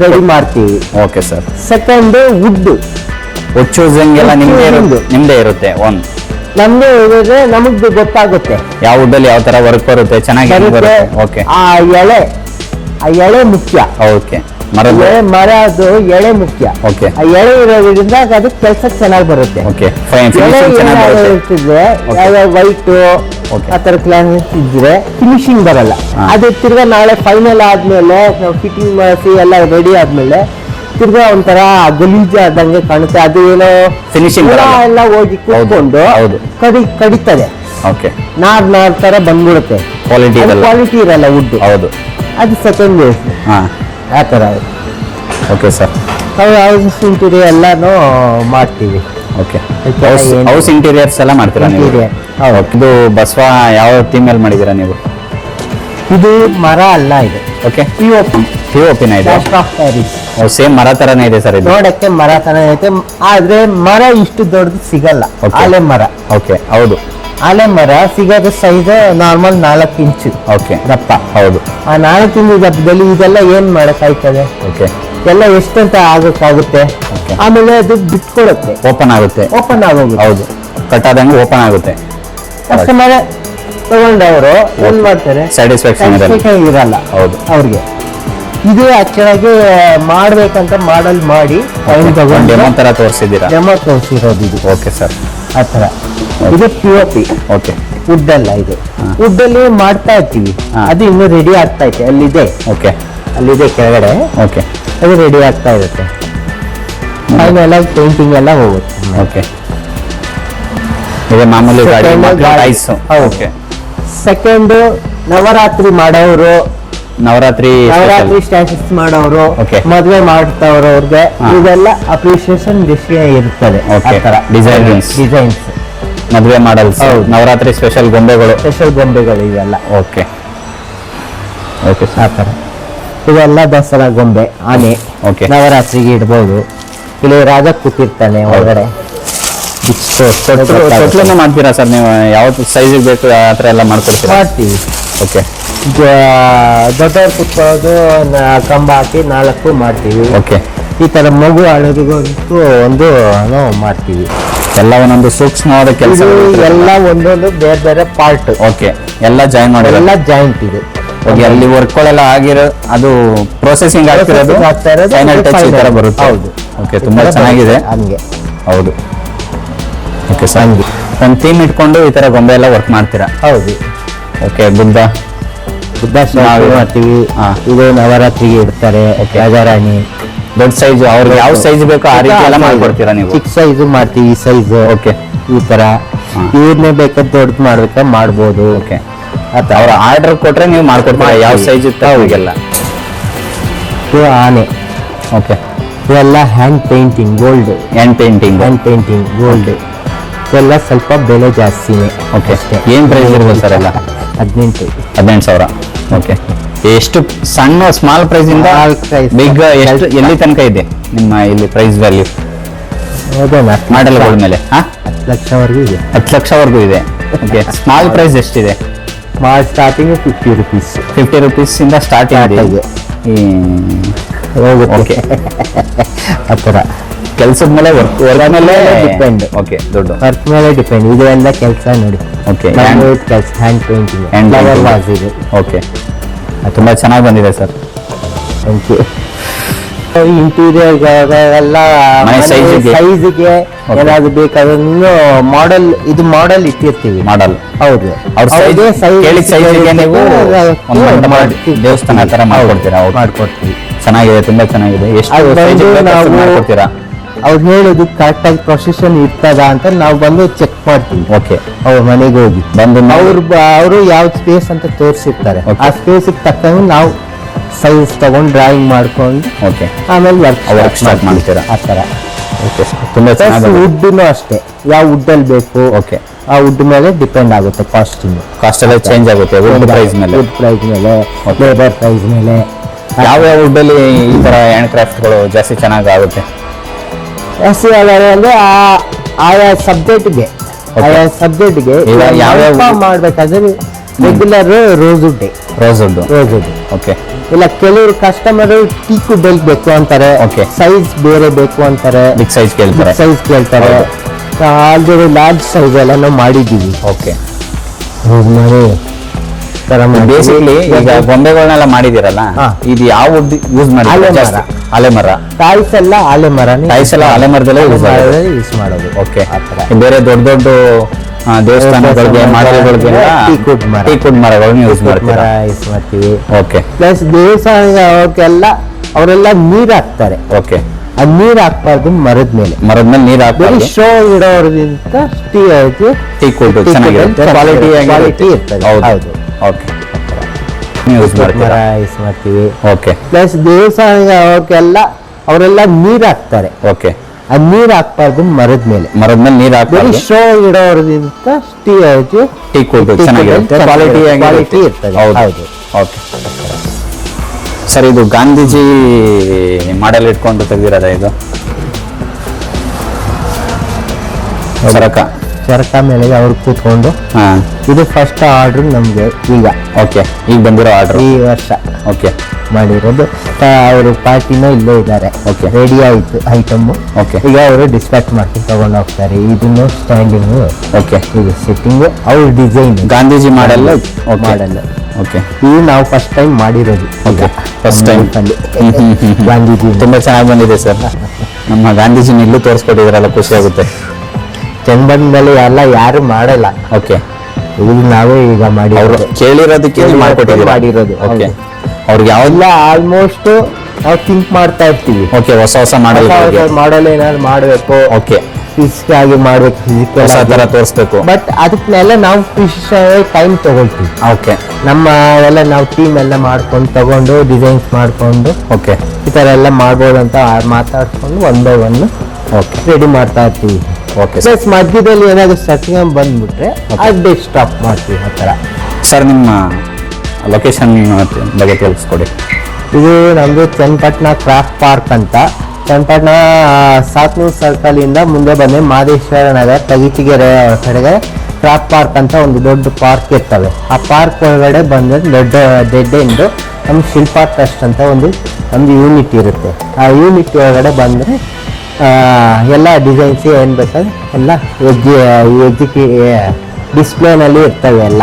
ರೆಡಿ ಮಾಡ್ತೀವಿ. Okay sir. Second wood choosing ಎಲ್ಲ ನಿಮ್ದೇ ಇರುತ್ತೆ. ನಮ್ದು ಹೇಳಿದ್ರೆ ನಮಗ್ ಗೊತ್ತಾಗುತ್ತೆ ಯಾವ ವುಡ್ ಅಲ್ಲಿ ಯಾವ ತರ ವರ್ಕ್ ಬರುತ್ತೆ, ಚೆನ್ನಾಗಿ ಓಕೆ ಆ ಎಳೆ ಮುಖ್ಯ. ಓಕೆ ಮರದು ಎಳೆ ಮುಖ್ಯ. ಓಕೆ ಆ ಎಳೆ ಇರೋದ್ರಿಂದ ಅದು ಕೆಲಸ ಚೆನ್ನಾಗಿ ಬರುತ್ತೆ. ಓಕೆ ಇರ್ತಿದ್ರೆ ವೈಟ್ ಆತರ ಕ್ಲಾಸ್ ಇದ್ರೆ ಫಿನಿಶಿಂಗ್ ಬರಲ್ಲ. ಅದು ತಿರ್ಗಾ ನಾಳೆ ಫೈನಲ್ ಆದ್ಮೇಲೆ ನಾವು ಫಿಟ್ಟಿಂಗ್ ಮಾಡಿಸಿ ಎಲ್ಲ ರೆಡಿ ಆದ್ಮೇಲೆ ತಿರ್ಗಾ ಒಂಥರ ಗಲೀಜ್ ಆದಂಗೆ ಕಾಣುತ್ತೆ. ಅದು ಏನೋ ಫಿನಿಶಿಂಗ್ ಎಲ್ಲ ಹೋಗಿ ಕೂತ್ಕೊಂಡು ಕಡಿತದೆ. ಓಕೆ ನಾರ್ ತರ ಬಂದ್ಬಿಡುತ್ತೆ, ಕ್ವಾಲಿಟಿ ಇರಲ್ಲ ವುಡ್. ಹೌದು ಅದು ಸೆಕೆಂಡ್ ಬೇಸ್. ಆ ಥರ ಓಕೆ ಸರ್. ನಾವು ಹೌಸ್ ಇಂಟೀರಿಯರ್ ಎಲ್ಲಾನು ಮಾಡ್ತೀವಿ. ಓಕೆ ಹೌಸ್ ಇಂಟೀರಿಯರ್ಸ್ ಎಲ್ಲ ಮಾಡ್ತೀರಾ ನೀವು? ಇದು ಬಸವ ಯಾವ ಥೀಮ್ ಅಲ್ಲಿ ಮಾಡಿದ್ದೀರಾ ನೀವು? ಇದು ಮರ ಅಲ್ಲ, ಇದು ಓಕೆ POP ಇದೆ. ಸೇಮ್ ಮರ ತರನೇ ಇದೆ ಸರ್ ಇದು. ನೋಡಕ್ಕೆ ಮರ ತರ ಐತೆ, ಆದ್ರೆ ಮರ ಇಷ್ಟು ದೊಡ್ಡದು ಸಿಗಲ್ಲ. ಆಲೆ ಮರ. ಓಕೆ ಹೌದು ಆಲೆ ಮರ ಸಿಗೋದು ಸೈಜ್ ನಾರ್ಮಲ್ 4 ಇಂಚು ಓಕೆ ದಪ್ಪ. ಹೌದು ಆ 4 ಇಂಚು ದಪ್ಪದಲ್ಲಿ ಇದೆಲ್ಲ ಏನ್ ಮಾಡಕ್ಕಾಯ್ತದೆ? ಓಕೆ ಎಲ್ಲ ಎಷ್ಟಂತ ಆಗಕ್ಕಾಗುತ್ತೆ? ಆಮೇಲೆ ಅದು ಬಿಟ್ಕೊಡುತ್ತೆ, ಓಪನ್ ಆಗುತ್ತೆ. ಹೌದು ಕಟ್ ಆದಂಗೆ ಓಪನ್ ಆಗುತ್ತೆ. ಕಸ್ಟಮರ್ ತಗೊಂಡವರು ಏನ್ ಮಾಡ್ತಾರೆ, ಸ್ಯಾಟಿಸ್ಫ್ಯಾಕ್ಷನ್ ಇರಲ್ಲ ಹೌದು ಅವ್ರಿಗೆ. ಇದು ಆಕ್ಚುಲಾಗಿ ಮಾಡ್ಬೇಕಂತ ಮಾಡಿ ಟೈಮ್ ತಗೊಂಡು ಡೆಮೋ ತರ ತೋರಿಸಿದ್ದೀರಾ? ಡೆಮೋ ತೋರಿಸಿರೋದು ಇದು. Okay sir. ಆ ಥರ ಇದು POP. ಓಕೆ ವುಡ್ ಅಲ್ಲ, ಇದು ವುಡ್ ಅಲ್ಲಿ ಮಾಡ್ತಾ ಇರ್ತೀವಿ. ಅದು ಇನ್ನೂ ರೆಡಿ ಆಗ್ತಾ ಇದೆ, ಅಲ್ಲಿದೆ. ಓಕೆ ಅಲ್ಲಿದೆ ಕೆಳಗಡೆ. ಓಕೆ ಅದು ರೆಡಿ ಆಗ್ತಾ ಇರುತ್ತೆ. ಫೈನಲ್ ಆಗಿ ಪೇಂಟಿಂಗ್ ಎಲ್ಲ ಹೋಗುತ್ತೆ. ಓಕೆ ಇದು ಮಾಮೂಲಿ ಗಾಡಿ. ಓಕೆ ಸೆಕೆಂಡ್ ನವರಾತ್ರಿ ಮಾಡೋರು, ನವರಾತ್ರಿ ಸ್ಟ್ಯಾಟಸ್ ಮಾಡೋರು, Okay. ಮದುವೆ ಮಾಡ್ತಾವ್ರವ್ರಿಗೆ ಇದೆಲ್ಲ ಅಪ್ರಿಸಿಯೇಷನ್ ವಿಷಯ ಇರ್ತದೆ. ಡಿಸೈನ್ಸ್ ಮದುವೆ ಮಾಡಲ್ಸ್, ನವರಾತ್ರಿ ಸ್ಪೆಷಲ್ ಗೊಂಬೆಗಳು ಇವೆಲ್ಲ. ಓಕೆ ಓಕೆ ಆ ಥರ ಇವೆಲ್ಲ ದಸರಾ ಗೊಂಬೆ, ಆನೆ. ಓಕೆ ನವರಾತ್ರಿಗೆ ಇಡ್ಬೋದು. ಇಲ್ಲಿ ರಾಜ ಕೂತಿರ್ತಾನೆ ಒಳಗಡೆ. ತೊಟ್ಲನ್ನು ಮಾಡ್ತೀರಾ ಸರ್ ನೀವು? ಯಾವ ಸೈಜಿಗೆ ಬೇಕು ಆ ಥರ ಎಲ್ಲ ಮಾಡ್ಕೊಡ್ತೀರಾ? ಮಾಡ್ತೀವಿ. ಓಕೆ ದೊಡ್ಡವ್ರು ಕುತ್ಕೊಳ್ಳೋದು ಕಂಬ ಹಾಕಿ 4 ಮಾಡ್ತೀವಿ. ಓಕೆ ಈ ತರ ಮಗು ಅಳೋದಕ್ಕೂ ಒಂದು ಮಾಡ್ತೀವಿ. ಎಲ್ಲ ಒಂದೊಂದು ಸೂಕ್ಷ್ಮವಾದ ಕೆಲಸ, ಎಲ್ಲ ಒಂದೊಂದು ಬೇರೆ ಬೇರೆ ಪಾರ್ಟ್. ಓಕೆ ಎಲ್ಲ ಜಾಯಿನ್ ಮಾಡಿ, ಎಲ್ಲ ಜಾಯಿಂಟ್ ಇದೆ. ಓಕೆ ಅಲ್ಲಿ ವರ್ಕ್ಗಳೆಲ್ಲ ಆಗಿರೋ ಅದು ಪ್ರೊಸೆಸಿಂಗ್ ಆಗ್ತಿರೋದು ಫೈನಲ್ ಟಚ್ ಈ ತರ ಬರುತ್ತೆ. ಹೌದು. ಓಕೆ ತುಂಬಾ ಚೆನ್ನಾಗಿದೆ. ಹಂಗೆ ಹೌದು. ಓಕೆ ಸರ್, ಹಂಗೆ ಒಂದು ಥೀಮ್ ಇಟ್ಕೊಂಡು ಈ ತರ ಗೊಂಬೆ ಎಲ್ಲ ವರ್ಕ್ ಮಾಡ್ತೀರಾ? ಹೌದು. ಓಕೆ ಬುದ್ಧ ಮಾಡ್ತೀವಿ. ಇದು ನವರಾತ್ರಿಗೆ ಇಡ್ತಾರೆ. ರಾಜಾರಾಣಿ ದೊಡ್ಡ ಸೈಜ್ ಅವ್ರಿಗೆ ಯಾವ ಸೈಜ್ ಬೇಕೋ ಆ ರೀತಿ ಎಲ್ಲ ಮಾಡ್ಕೊಡ್ತೀರಾ ನೀವು? ಚಿಕ್ಕ ಸೈಜ್ ಮಾಡ್ತೀವಿ, ಈ ಸೈಜ್ ಓಕೆ. ಈ ತರ ಇವ್ರನ್ನೇ ಬೇಕಾದ್ರೆ ದೊಡ್ಡದು ಮಾಡ್ಬೇಕಾ ಮಾಡ್ಬೋದು. ಓಕೆ. ಅವ್ರ ಆರ್ಡರ್ ಕೊಟ್ರೆ ನೀವು ಮಾಡ್ಕೊಡ್ತೀರಾ ಯಾವ ಸೈಜ್ ಇತ್ತು ಅವ್ರಿಗೆಲ್ಲ? ಇದು ಆನೆ. ಓಕೆ. ಇವೆಲ್ಲ hand painting gold. Hand painting gold ಎಲ್ಲ ಸ್ವಲ್ಪ ಬೆಲೆ ಜಾಸ್ತಿನೇ. ಓಕೆ. ಏನ್ ಪ್ರೈಸ್ ಇರ್ಬೋದು ಸರ್ ಎಲ್ಲ? 18,000. ಓಕೆ. ಎಷ್ಟು ಸಣ್ಣ ಸ್ಮಾಲ್ ಪ್ರೈಸ್ ಇಂದ ಬಿಗ್ ಎಷ್ಟು ಎಲ್ಲಿ ತನಕ ಇದೆ ನಿಮ್ಮ ಇಲ್ಲಿ ಪ್ರೈಸ್ ವ್ಯಾಲ್ಯೂ ಮಾಡೆಲ್ಗಳ ಮೇಲೆ? 10 ಲಕ್ಷವರೆಗೂ ಇದೆ. 10 ಲಕ್ಷವರೆಗೂ ಇದೆ. ಓಕೆ. ಸ್ಮಾಲ್ ಪ್ರೈಸ್ ಎಷ್ಟಿದೆ? Starting 50 rupees. 50 ರುಪೀಸ್ ಇಂದ ಸ್ಟಾರ್ಟ್ ಇದೆ. ಓಕೆ. ಆ ಥರ ಕೆಲಸದ ಮೇಲೆ ವರ್ಕ್ ಮೇಲೆ ಡಿಪೆಂಡ್. ಓಕೆ. ದೊಡ್ಡ ವರ್ಕ್ ಮೇಲೆ ಡಿಪೆಂಡ್. ಇದೆಲ್ಲ ಕೆಲಸ ನೋಡಿ. ಓಕೆ. ಕೆಲಸ ಹ್ಯಾಂಡ್ ಪೇಂಟಿಂಗ್. ಇದು ಓಕೆ. ತುಂಬಾ ಚೆನ್ನಾಗಿ ಬಂದಿದೆ ಸರ್. Thank you. ಇಂಟೀರಿಯರ್ ಎಲ್ಲ ಮನೆ ಸೈಜ್ಗೆ ಏನಾದ್ರು ಬೇಕಾದ್ರೂ ಮಾಡೆಲ್, ಇದು ಮಾಡೆಲ್ ಇಟ್ಟಿರ್ತೀವಿ. ಮಾಡಲ್ ಹೌದು. ಅವ್ರ ಸೈಜ್ಗೆ ನೀವು ದೇವಸ್ಥಾನ ತರ ಮಾಡ್ಕೊಡ್ತೀರಾ? ಮಾಡ್ಕೊಡ್ತೀವಿ. ಚೆನ್ನಾಗಿದೆ, ತುಂಬಾ ಚೆನ್ನಾಗಿದೆ. ಎಷ್ಟು ಮಾಡ್ಕೊಡ್ತೀರಾ? ಅವ್ರು ಹೇಳೋದು ಕರೆಕ್ಟ್ ಆಗಿ ಪ್ರೊಸೆಷನ್ ಇರ್ತದ ಅಂತ ನಾವು ಬಂದು ಚೆಕ್ ಮಾಡ್ತೀವಿ. ಓಕೆ. ಅವ್ರ ಮನೆಗೆ ಹೋಗಿ ಬಂದು ಅವರು ಯಾವ ಸ್ಪೇಸ್ ಅಂತ ತೋರಿಸಿರ್ತಾರೆ. Okay. ಆ ಸ್ಪೇಸಿಗೆ ತಕ್ಕಂಗೆ ನಾವು ಸೈಜ್ ತಗೊಂಡು ಡ್ರಾಯಿಂಗ್ ಮಾಡ್ಕೊಂಡು ಓಕೆ ಆಮೇಲೆ ವರ್ಕ್ ಸ್ಟಾರ್ಟ್ ಮಾಡ್ತೀರಾ? ಆ ಥರ. ಓಕೆ. ತುಂಬಾ ಚೆನ್ನಾಗಿ. ವುಡ್ನು ಅಷ್ಟೇ, ಯಾವ ವುಡ್ಡಲ್ಲಿ ಬೇಕು ಓಕೆ. ಆ ವುಡ್ ಮೇಲೆ ಡಿಪೆಂಡ್ ಆಗುತ್ತೆ ಕಾಸ್ಟಿಂಗ್. ಕಾಸ್ಟ್ ಎಲ್ಲ ಚೇಂಜ್ ಆಗುತ್ತೆ ವುಡ್ ಪ್ರೈಸ್ ಮೇಲೆ, ವುಡ್ ಪ್ರೈಸ್ ಮೇಲೆ, ಲೇಬರ್ ಪ್ರೈಸ್ ಮೇಲೆ. ಯಾವ ವುಡ್ ಅಲ್ಲಿ ಈ ತರ ಹ್ಯಾಂಡ್ ಕ್ರಾಫ್ಟ್ಗಳು ಜಾಸ್ತಿ ಚೆನ್ನಾಗಿ ಆಗುತ್ತೆ? ಜಾಸ್ತಿ ಅಂದರೆ ಆಯಾ ಸಬ್ಜೆಕ್ಟ್ಗೆ ಈಗ ಯಾವ್ಯಾವ ಮಾಡ್ಬೇಕಾದ್ರೆ ರೆಗ್ಯುಲರ್ ರೋಸ್ ವುಡ್. ಓಕೆ. ಇಲ್ಲ ಕೆಲವರು ಕಸ್ಟಮರ್ ಟೀಕ್ ವುಡ್ ಬೇಕು ಅಂತಾರೆ. Okay. ಸೈಜ್ ಬೇರೆ ಬೇಕು ಅಂತಾರೆ. ಬಿಗ್ ಸೈಜ್ ಕೇಳ್ತಾರೆ. ಆಲ್ರೆಡಿ ಲಾರ್ಜ್ ಸೈಜ್ ಎಲ್ಲ ನಾವು ಮಾಡಿದ್ದೀವಿ. ಓಕೆ. ಬೇಸಿಕಲಿ ಈಗ ಗೊಂಬೆಗಳನ್ನೆಲ್ಲ ಮಾಡಿದಿರಲ್ಲ, ಹಾ. ಇದು ಯಾವ ವುಡ್ ಯೂಸ್ ಮಾಡಿ? ಆಲೆಮರ. ಟಾಯ್ಸ್ ಎಲ್ಲ ಆಲೆ ಮರ. ಟೈಲ್ಸ್ ಎಲ್ಲ ಆಲೆಮರದಲ್ಲೇ ಯೂಸ್ ಮಾಡೋದು. ಓಕೆ. ಬೇರೆ ದೊಡ್ಡ ದೊಡ್ಡ ದೇವಸ್ಥಾನಗಳಿಗೆ ಮಾಡಲ್ಗಳಿಗೆ ಟೀಕ್ವುಡ್ ಮರಗಳನ್ನ ಯೂಸ್ ಮಾಡ್ತೀರಾ? ಯೂಸ್ ಮಾಡ್ತೀವಿ. ಓಕೆ. ಪ್ಲಸ್ ದೇವಸ್ಥಾನಕ್ಕೆಲ್ಲ ಅವರೆಲ್ಲ ನೀರ್ ಹಾಕ್ತಾರೆ. ಓಕೆ. ಆ ನೀರ್ ಹಾಕ್ಬಾರ್ದು ಮರದ ಮೇಲೆ ನೀರ್ ಬರೀ ಹಾಕಿ ಶೋ ಇಡೋದ್ರಿಂದ ಟೀಕ್ವುಡ್ ಚೆನ್ನಾಗಿರುತ್ತೆ, ಕ್ವಾಲಿಟಿ ಇರ್ತದೆ. ಹೌದು. ಓಕೆ. ಯೂಸ್ ಮಾಡ್ತೀರಾ? ಯೂಸ್ ಮಾಡ್ತೀವಿ. ಓಕೆ. ಪ್ಲಸ್ ದೇವಸ್ಥಾನಕ್ಕೆಲ್ಲ ಅವರೆಲ್ಲ ನೀರ್ ಹಾಕ್ತಾರೆ. ಓಕೆ. ಆ ನೀರ್ ಹಾಕ್ಬಾರ್ದು ಮರದ ಮೇಲೆ ನೀರ್ ಹಾಕಿ ಬರೀ ಶೋ ಇಡೋದ್ರಿಂದ ಟೀಕ್ವುಡ್ ಚೆನ್ನಾಗಿರುತ್ತೆ, ಕ್ವಾಲಿಟಿ ಇರ್ತದೆ. ಹೌದು. ಓಕೆ. ಸರ್, ಇದು ಗಾಂಧೀಜಿ ಮಾಡೆಲ್ ಇಟ್ಕೊಂಡು ತೆಗೆದಿರೋದ ಇದು ಚರಕ ಮೇಲೆ ಅವ್ರು ಕೂತ್ಕೊಂಡು. ಇದು ಫಸ್ಟ್ ಆರ್ಡರ್ ನಮ್ಗೆ ಈಗ. ಓಕೆ. ಈಗ ಬಂದಿರೋ ಆರ್ಡರ್ ಈ ವರ್ಷ. ಓಕೆ. ಮಾಡಿರೋದು. ಅವರು ಪಾರ್ಟಿನೂ ಇಲ್ಲೇ ಇದ್ದಾರೆ. ಓಕೆ. ರೆಡಿ ಆಯ್ತು ಐಟಮ್. ಓಕೆ. ಈಗ ಅವರು ಡಿಸ್ಪ್ಯಾಚ್ ಮಾಡ್ಕೊಂಡು ತಗೊಂಡು ಹೋಗ್ತಾರೆ. ಇದನ್ನು ಸ್ಟ್ಯಾಂಡಿಂಗ್. ಓಕೆ. ಈಗ ಸೆಟ್ಟಿಂಗ್ ಅವ್ರ design Gandhiji model. Model. Okay. ಇದು ನಾವು ಫಸ್ಟ್ ಟೈಮ್ ಮಾಡಿರೋದು. ಓಕೆ. ಫಸ್ಟ್ ಟೈಮ್ ಗಾಂಧೀಜಿ ತುಂಬಾ ಚೆನ್ನಾಗಿ ಬಂದಿದೆ ಸರ್. ನಮ್ಮ ಗಾಂಧೀಜಿನ ಇಲ್ಲೂ ತೋರಿಸ್ಕೊಟ್ಟಿದ್ರಲ್ಲ, ಖುಷಿ ಆಗುತ್ತೆ. ಚಂದನ್ನಲ್ಲಿ ಎಲ್ಲ ಯಾರು ಮಾಡಲ್ಲ. ಓಕೆ. ಇದು ನಾವೇ ಈಗ ಮಾಡಿ ಅವರು ಕೇಳಿರೋದಕ್ಕೆ ಮಾಡಿರೋದು. ಓಕೆ. ಅವ್ರಿಗೆ ಯಾವೆಲ್ಲ ಆಲ್ಮೋಸ್ಟ್ ನಾವು ಥಿಂಕ್ ಮಾಡ್ತಾ ಇರ್ತೀವಿ. ಓಕೆ. ಹೊಸ ಮಾಡಲ್ ಏನಾದ್ರು ಮಾಡಬೇಕು. ಓಕೆ. ಫಿಸಿಕಲ್ ಆಗಿ ಮಾಡ್ಬೇಕು, ಹೊಸ ತರ ತೋರಿಸ್ಬೇಕು. ಬಟ್ ಅದಕ್ಕೆಲ್ಲ ನಾವು ಟೈಮ್ ತಗೊಳ್ತೀವಿ. ಓಕೆ. ನಮ್ಮ ಎಲ್ಲ ನಾವು ಟೀಮ್ ಎಲ್ಲ ಮಾಡ್ಕೊಂಡು ತಗೊಂಡು ಡಿಸೈನ್ಸ್ ಮಾಡ್ಕೊಂಡು ಓಕೆ ಈ ತರ ಎಲ್ಲ ಮಾಡ್ಬೋದು ಅಂತ ಮಾತಾಡ್ಕೊಂಡು one by one okay ready ಮಾಡ್ತಾ ಇರ್ತೀವಿ. ಓಕೆ ಪ್ಲಸ್ ಮಧ್ಯದಲ್ಲಿ ಏನಾದ್ರು ಸೆಟ್ಟಿಂಗ್ ಬಂದ್ಬಿಟ್ರೆ ಅದೇ ಸ್ಟಾಪ್ ಮಾಡ್ತೀವಿ. ಆ ಥರ. ಸರ್, ನಿಮ್ಮ ಲೊಕೇಶನ್ ಬಗ್ಗೆ ತಿಳಿಸ್ಕೊಡಿ. ಇದು ನಮ್ಮದು ಚನ್ನಪಟ್ಟಣ ಕ್ರಾಫ್ಟ್ ಪಾರ್ಕ್ ಅಂತ. ಚನ್ನಪಟ್ಟಣ ಸಾತ್ನೂರು ಸರ್ಕಲ್ ಇಂದ ಮುಂದೆ ಬಂದರೆ ಮಹದೇಶ್ವರ ನಗರ ತಗಿಚಿಗೆರೆ ಕಡೆಗೆ ಕ್ರಾಫ್ಟ್ ಪಾರ್ಕ್ ಅಂತ ಒಂದು ದೊಡ್ಡ ಪಾರ್ಕ್ ಇರ್ತವೆ. ಆ ಪಾರ್ಕ್ ಒಳಗಡೆ ಬಂದರೆ ಡೆಡ್ ಎಂಡು ನಮ್ಮ ಶಿಲ್ಪಾ ಟ್ರಸ್ಟ್ ಅಂತ ಒಂದು ಯೂನಿಟ್ ಇರುತ್ತೆ. ಆ ಯೂನಿಟ್ ಒಳಗಡೆ ಬಂದರೆ ಎಲ್ಲ ಡಿಸೈನ್ಸ್ ಏನು ಬೇಕಾದ್ರೆ ಎಲ್ಲ ಡಿಸ್ಪ್ಲೇನಲ್ಲಿ ಇರ್ತವೆ. ಎಲ್ಲ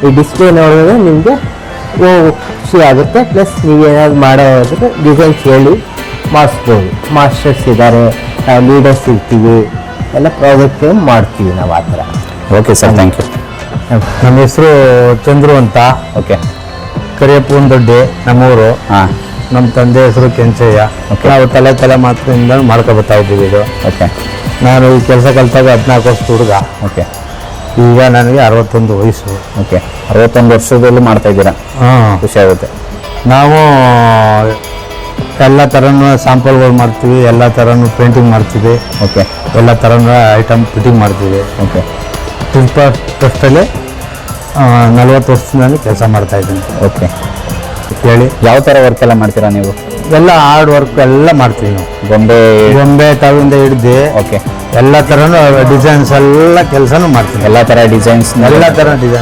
ಈ ಡಿಸ್ಪ್ಲೇ ನೋಡಿದ್ರೆ ನಿಮಗೆ ಖುಷಿ ಆಗುತ್ತೆ. ಪ್ಲಸ್ ನೀವೇನಾದ್ರು ಮಾಡೋದ್ರೆ ಡಿಸೈನ್ಸ್ ಹೇಳಿ ಮಾಡಿಸ್ಬೋದು. ಮಾಸ್ಟರ್ಸ್ ಇದ್ದಾರೆ, ನಾವು ಲೀಡರ್ಸ್ ಇರ್ತೀವಿ, ಎಲ್ಲ ಪ್ರಾಜೆಕ್ಟ್ ಮಾಡ್ತೀವಿ ನಾವು ಆ ಥರ. Okay sir, thank you. ನಮ್ಮ ಹೆಸರು ಚಂದ್ರು ಅಂತ. ಓಕೆ. ಕರಿಯಪ್ಪನ ದೊಡ್ಡಿ ನಮ್ಮೂರು. ಹಾಂ. ನಮ್ಮ ತಂದೆ ಹೆಸರು ಕೆಂಚಯ್ಯ. ನಾವು ತಲೆ ಮಾತ್ರದಿಂದ ಮಾಡ್ಕೊಬತ್ತಾ ಇದ್ದೀವಿ ಇದು. ಓಕೆ. ನಾನು ಈ ಕೆಲಸ ಕಲಿತಾಗ 14 ವರ್ಷದ ಹುಡುಗ. ಓಕೆ. ಈಗ ನನಗೆ 61 ವಯಸ್ಸು. ಓಕೆ. 61 ವರ್ಷದಲ್ಲೂ ಮಾಡ್ತಾ ಇದ್ದೀರಾ? ಹಾಂ, ಖುಷಿ ಆಗುತ್ತೆ. ನಾವು ಎಲ್ಲ ಥರನೂ ಸ್ಯಾಂಪಲ್ಗಳು ಮಾಡ್ತೀವಿ, ಎಲ್ಲ ಥರನೂ ಪೇಂಟಿಂಗ್ ಮಾಡ್ತೀವಿ. ಓಕೆ. ಎಲ್ಲ ಥರನೂ ಐಟಮ್ ಫಿಟ್ಟಿಂಗ್ ಮಾಡ್ತೀವಿ. ಓಕೆ. ಟ್ರಸ್ಟಲ್ಲಿ 40 ವರ್ಷದಿಂದ ಕೆಲಸ ಮಾಡ್ತಾಯಿದ್ದೀನಿ. ಓಕೆ. ಹೇಳಿ, ಯಾವ ಥರ ವರ್ಕ್ ಎಲ್ಲ ಮಾಡ್ತೀರಾ ನೀವು? ಎಲ್ಲ ಹಾರ್ಡ್ ವರ್ಕ್ ಎಲ್ಲ ಮಾಡ್ತೀವಿ ನಾವು. ಗೊಂಬೆ ತಾವಿಂದ ಹಿಡ್ದು ಓಕೆ. ಎಲ್ಲ ಥರನೂ ಡಿಸೈನ್ಸ್ ಎಲ್ಲ ಕೆಲಸನೂ ಮಾಡ್ತೀವಿ. ಎಲ್ಲ ಥರ ಡಿಸೈನ್ಸ್ ಮಾಡ್ತೀವಿ.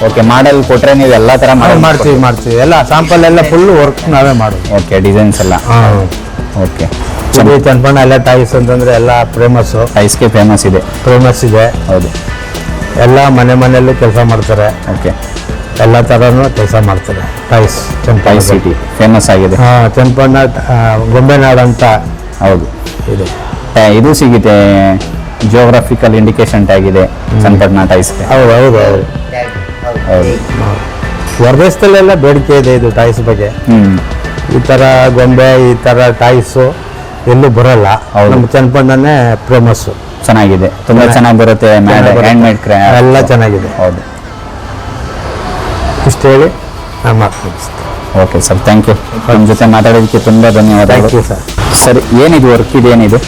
ಓಕೆ. ಮಾಡಲ್ ಕೊಟ್ಟರೆ ನೀವು ಎಲ್ಲ ಥರ ಮಾಡ್ತೀವಿ. ಎಲ್ಲ ಸ್ಯಾಂಪಲ್ ಎಲ್ಲ ಫುಲ್ ವರ್ಕ್ ನಾವೇ ಮಾಡೋದು. ಓಕೆ. ಡಿಸೈನ್ಸ್ ಎಲ್ಲ. ಹಾಂ. ಓಕೆ. ಚನ್ನಪಣ್ಣ ಎಲ್ಲ ಟೈಸ್ ಅಂತಂದರೆ ಎಲ್ಲ ಫೇಮಸ್ಸು. ಟೈಸ್ಗೆ ಫೇಮಸ್ ಇದೆ. ಹೌದು. ಎಲ್ಲ ಮನೆಯಲ್ಲೂ ಕೆಲಸ ಮಾಡ್ತಾರೆ. ಓಕೆ. ಎಲ್ಲ ಥರನೂ ಕೆಲಸ ಮಾಡ್ತಾರೆ. ಟೈಸ್ ಸಿಟಿ ಫೇಮಸ್ ಆಗಿದೆ. ಹಾಂ, ಚನ್ನಪಣ್ಣ ಗೊಂಬೆನಾಡು ಅಂತ. ಹೌದು. ಇದೆ. ಇದು ಸಿಗುತ್ತೆ, ಜಿಯೋಗ್ರಫಿಕಲ್ ಇಂಡಿಕೇಶನ್ ಟ್ಯಾಗ್ ಇದೆ ಚನ್ನಪಟ್ಟಣ ಟೈಸ್ಗೆ. ಹೌದು. ಹೊರದೇಶದಲ್ಲೆಲ್ಲ ಬೇಡಿಕೆ ಇದೆ ಇದು ಟೈಸ್ ಬಗ್ಗೆ. ಈ ಥರ ಗೊಂಬೆ, ಈ ಥರ ಟೈಸು ಎಲ್ಲೂ ಬರೋಲ್ಲ. ನಮ್ಮ ಚನ್ನಪಣ್ಣನೇ ಫೇಮಸ್ಸು. ಚೆನ್ನಾಗಿದೆ, ತುಂಬ ಚೆನ್ನಾಗಿ ಬರುತ್ತೆ. ಹ್ಯಾಂಡ್ ಮೇಡ್ ಕ್ರಾಫ್ಟ್ ಎಲ್ಲ ಚೆನ್ನಾಗಿದೆ. ಹೌದು. ಇಷ್ಟು ಹೇಳಿ ನಾನು ಮಾಡ್ತೀನಿ. Okay sir, thank you. ನಿಮ್ಮ ಜೊತೆ ಮಾತಾಡೋದಕ್ಕೆ ತುಂಬ ಧನ್ಯವಾದಗಳು. Thank you sir. ಸರ್, ಏನಿದು ವರ್ಕ್ ಇದೇನಿದು?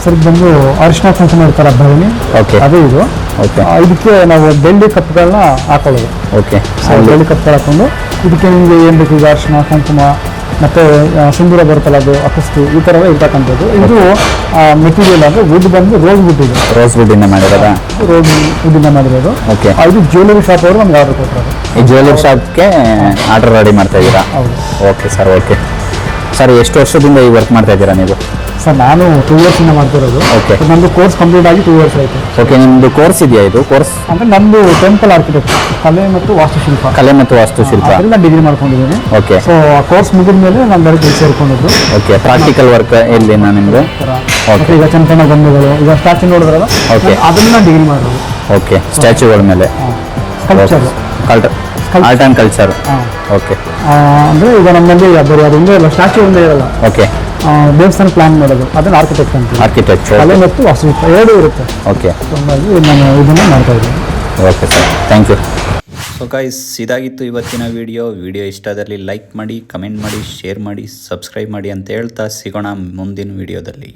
ಸರ್, ಬಂದು ಅರಿಶಿನ ಕುಂಕುಮ ಮಾಡ್ತಾರೆ ಹಬ್ಬದಲ್ಲಿ. ಓಕೆ. ಅದೇ ಇದು. ಓಕೆ. ಇದಕ್ಕೆ ನಾವು ಬೆಳ್ಳಿ ಕಪ್ಗಳನ್ನ ಹಾಕೊಳ್ಳೋದು. ಓಕೆ. ಬೆಳ್ಳಿ ಕಪ್ಗಳು ಹಾಕೊಂಡು ಇದಕ್ಕೆ ನಿಮಗೆ ಏನು ಬೇಕು, ಈಗ ಅರಿಶಿನ ಕುಂಕುಮ ಮತ್ತು ಸಿಂಧೂರ ಬರುತ್ತಲ್ಲ, ಅದು ಅಕಸ್ತು ಈ ಥರ ಇರ್ತಕ್ಕಂಥದ್ದು. ಇದು ಮೆಟೀರಿಯಲ್ ಅಂದರೆ ವುಡ್ ಬಂದು ರೋಸ್ ವುಡ್ ಇದೆ. ರೋಸ್ ವುಡ್ಡಿಂದ ಮಾಡಿರೋದಾ? ರೋಸ್ ವುಡ್ಡಿಂದ ಮಾಡಿರೋದು. ಓಕೆ. ಇದು ಜ್ಯುವೆಲರಿ ಶಾಪ್ ಅವರು ನಮ್ಗೆ ಆರ್ಡರ್ ಕೊಟ್ಟರು. ಈ ಜ್ಯುವೆಲರಿ ಶಾಪ್ಗೆ ಆರ್ಡರ್ ರೆಡಿ ಮಾಡ್ತಾ ಇದ್ದೀರಾ? ಹೌದು. Okay sir. ಓಕೆ ಸರ್, ಎಷ್ಟು ವರ್ಷದಿಂದ ಈ ವರ್ಕ್ ಮಾಡ್ತಾ ಇದ್ದೀರಾ ನೀವು? ಸರ್, ನಾನು 2 ಇಯರ್ಸಿಂದ ಮಾಡ್ತಿರೋದು. ಓಕೆ. ನಂದು ಕೋರ್ಸ್ ಕಂಪ್ಲೀಟ್ ಆಗಿ 2 ಇಯರ್ಸ್ ಆಯಿತು. ಓಕೆ. ನಿಮ್ಮದು ಕೋರ್ಸ್ ಇದೆಯಾ? ಇದು ಕೋರ್ಸ್ ಅಂದರೆ ನಂದು ಟೆಂಪಲ್ ಆರ್ಕಿಟೆಕ್ಚರ್, ಕಲೆ ಮತ್ತು ವಾಸ್ತುಶಿಲ್ಪ. ಅದರಿಂದ ಡಿಗ್ರಿ ಮಾಡ್ಕೊಂಡಿದ್ದೀನಿ. ಓಕೆ. ಸೊ ಆ ಕೋರ್ಸ್ ಮುಗಿದ ಮೇಲೆ ನಾನು ಡೈರೆಕ್ಟ್ ಸೇರ್ಕೊಂಡಿದ್ದು. ಓಕೆ. ಪ್ರಾಕ್ಟಿಕಲ್ ವರ್ಕ್ ಎಲ್ಲಿ ನಿಮ್ಮದು? ಓಕೆ. ಈಗ ಚನ್ನಪಣ್ಣ ಗೊಂಬೆಗಳು, ಈಗ ಸ್ಟ್ಯಾಚು ನೋಡಿದ್ರಲ್ಲ, ಓಕೆ, ಅದನ್ನ ಡಿಗ್ರಿ ಮಾಡೋದು. ಓಕೆ. ಸ್ಟ್ಯಾಚ್ಯೂಗಳ ಮೇಲೆ culture, art and culture. Okay. ಅಂದರೆ ಈಗ ನಮ್ಮಲ್ಲಿ ಬರೀ ಅದೊಂದೇ ಇಲ್ಲ, ಸ್ಟ್ಯಾಚು ಒಂದೇ ಇರಲ್ಲ. ಓಕೆ. ದೇವಸ್ಥಾನ ಪ್ಲಾನ್ ಮಾಡೋದು, ಅದನ್ನ ಆರ್ಕಿಟೆಕ್ಟ್ ಅಂತ. ಆರ್ಕಿಟೆಕ್ಚರ್, ಕಲೆ ಮತ್ತು ವಾಸ್ತುಶಿಲ್ಪ ಎರಡೂ ಇರುತ್ತೆ. ಓಕೆ. ಹಾಗಾಗಿ ನಾನು ಇದನ್ನು ಮಾಡ್ತಾ ಇದ್ದೀನಿ. Okay sir, thank you. So guys, ಇದಾಗಿತ್ತು ಇವತ್ತಿನ ವಿಡಿಯೋ ಇಷ್ಟ ಆದಲ್ಲಿ ಲೈಕ್ ಮಾಡಿ, ಕಮೆಂಟ್ ಮಾಡಿ, ಶೇರ್ ಮಾಡಿ, ಸಬ್ಸ್ಕ್ರೈಬ್ ಮಾಡಿ ಅಂತ ಹೇಳ್ತಾ ಸಿಗೋಣ ಮುಂದಿನ ವಿಡಿಯೋದಲ್ಲಿ.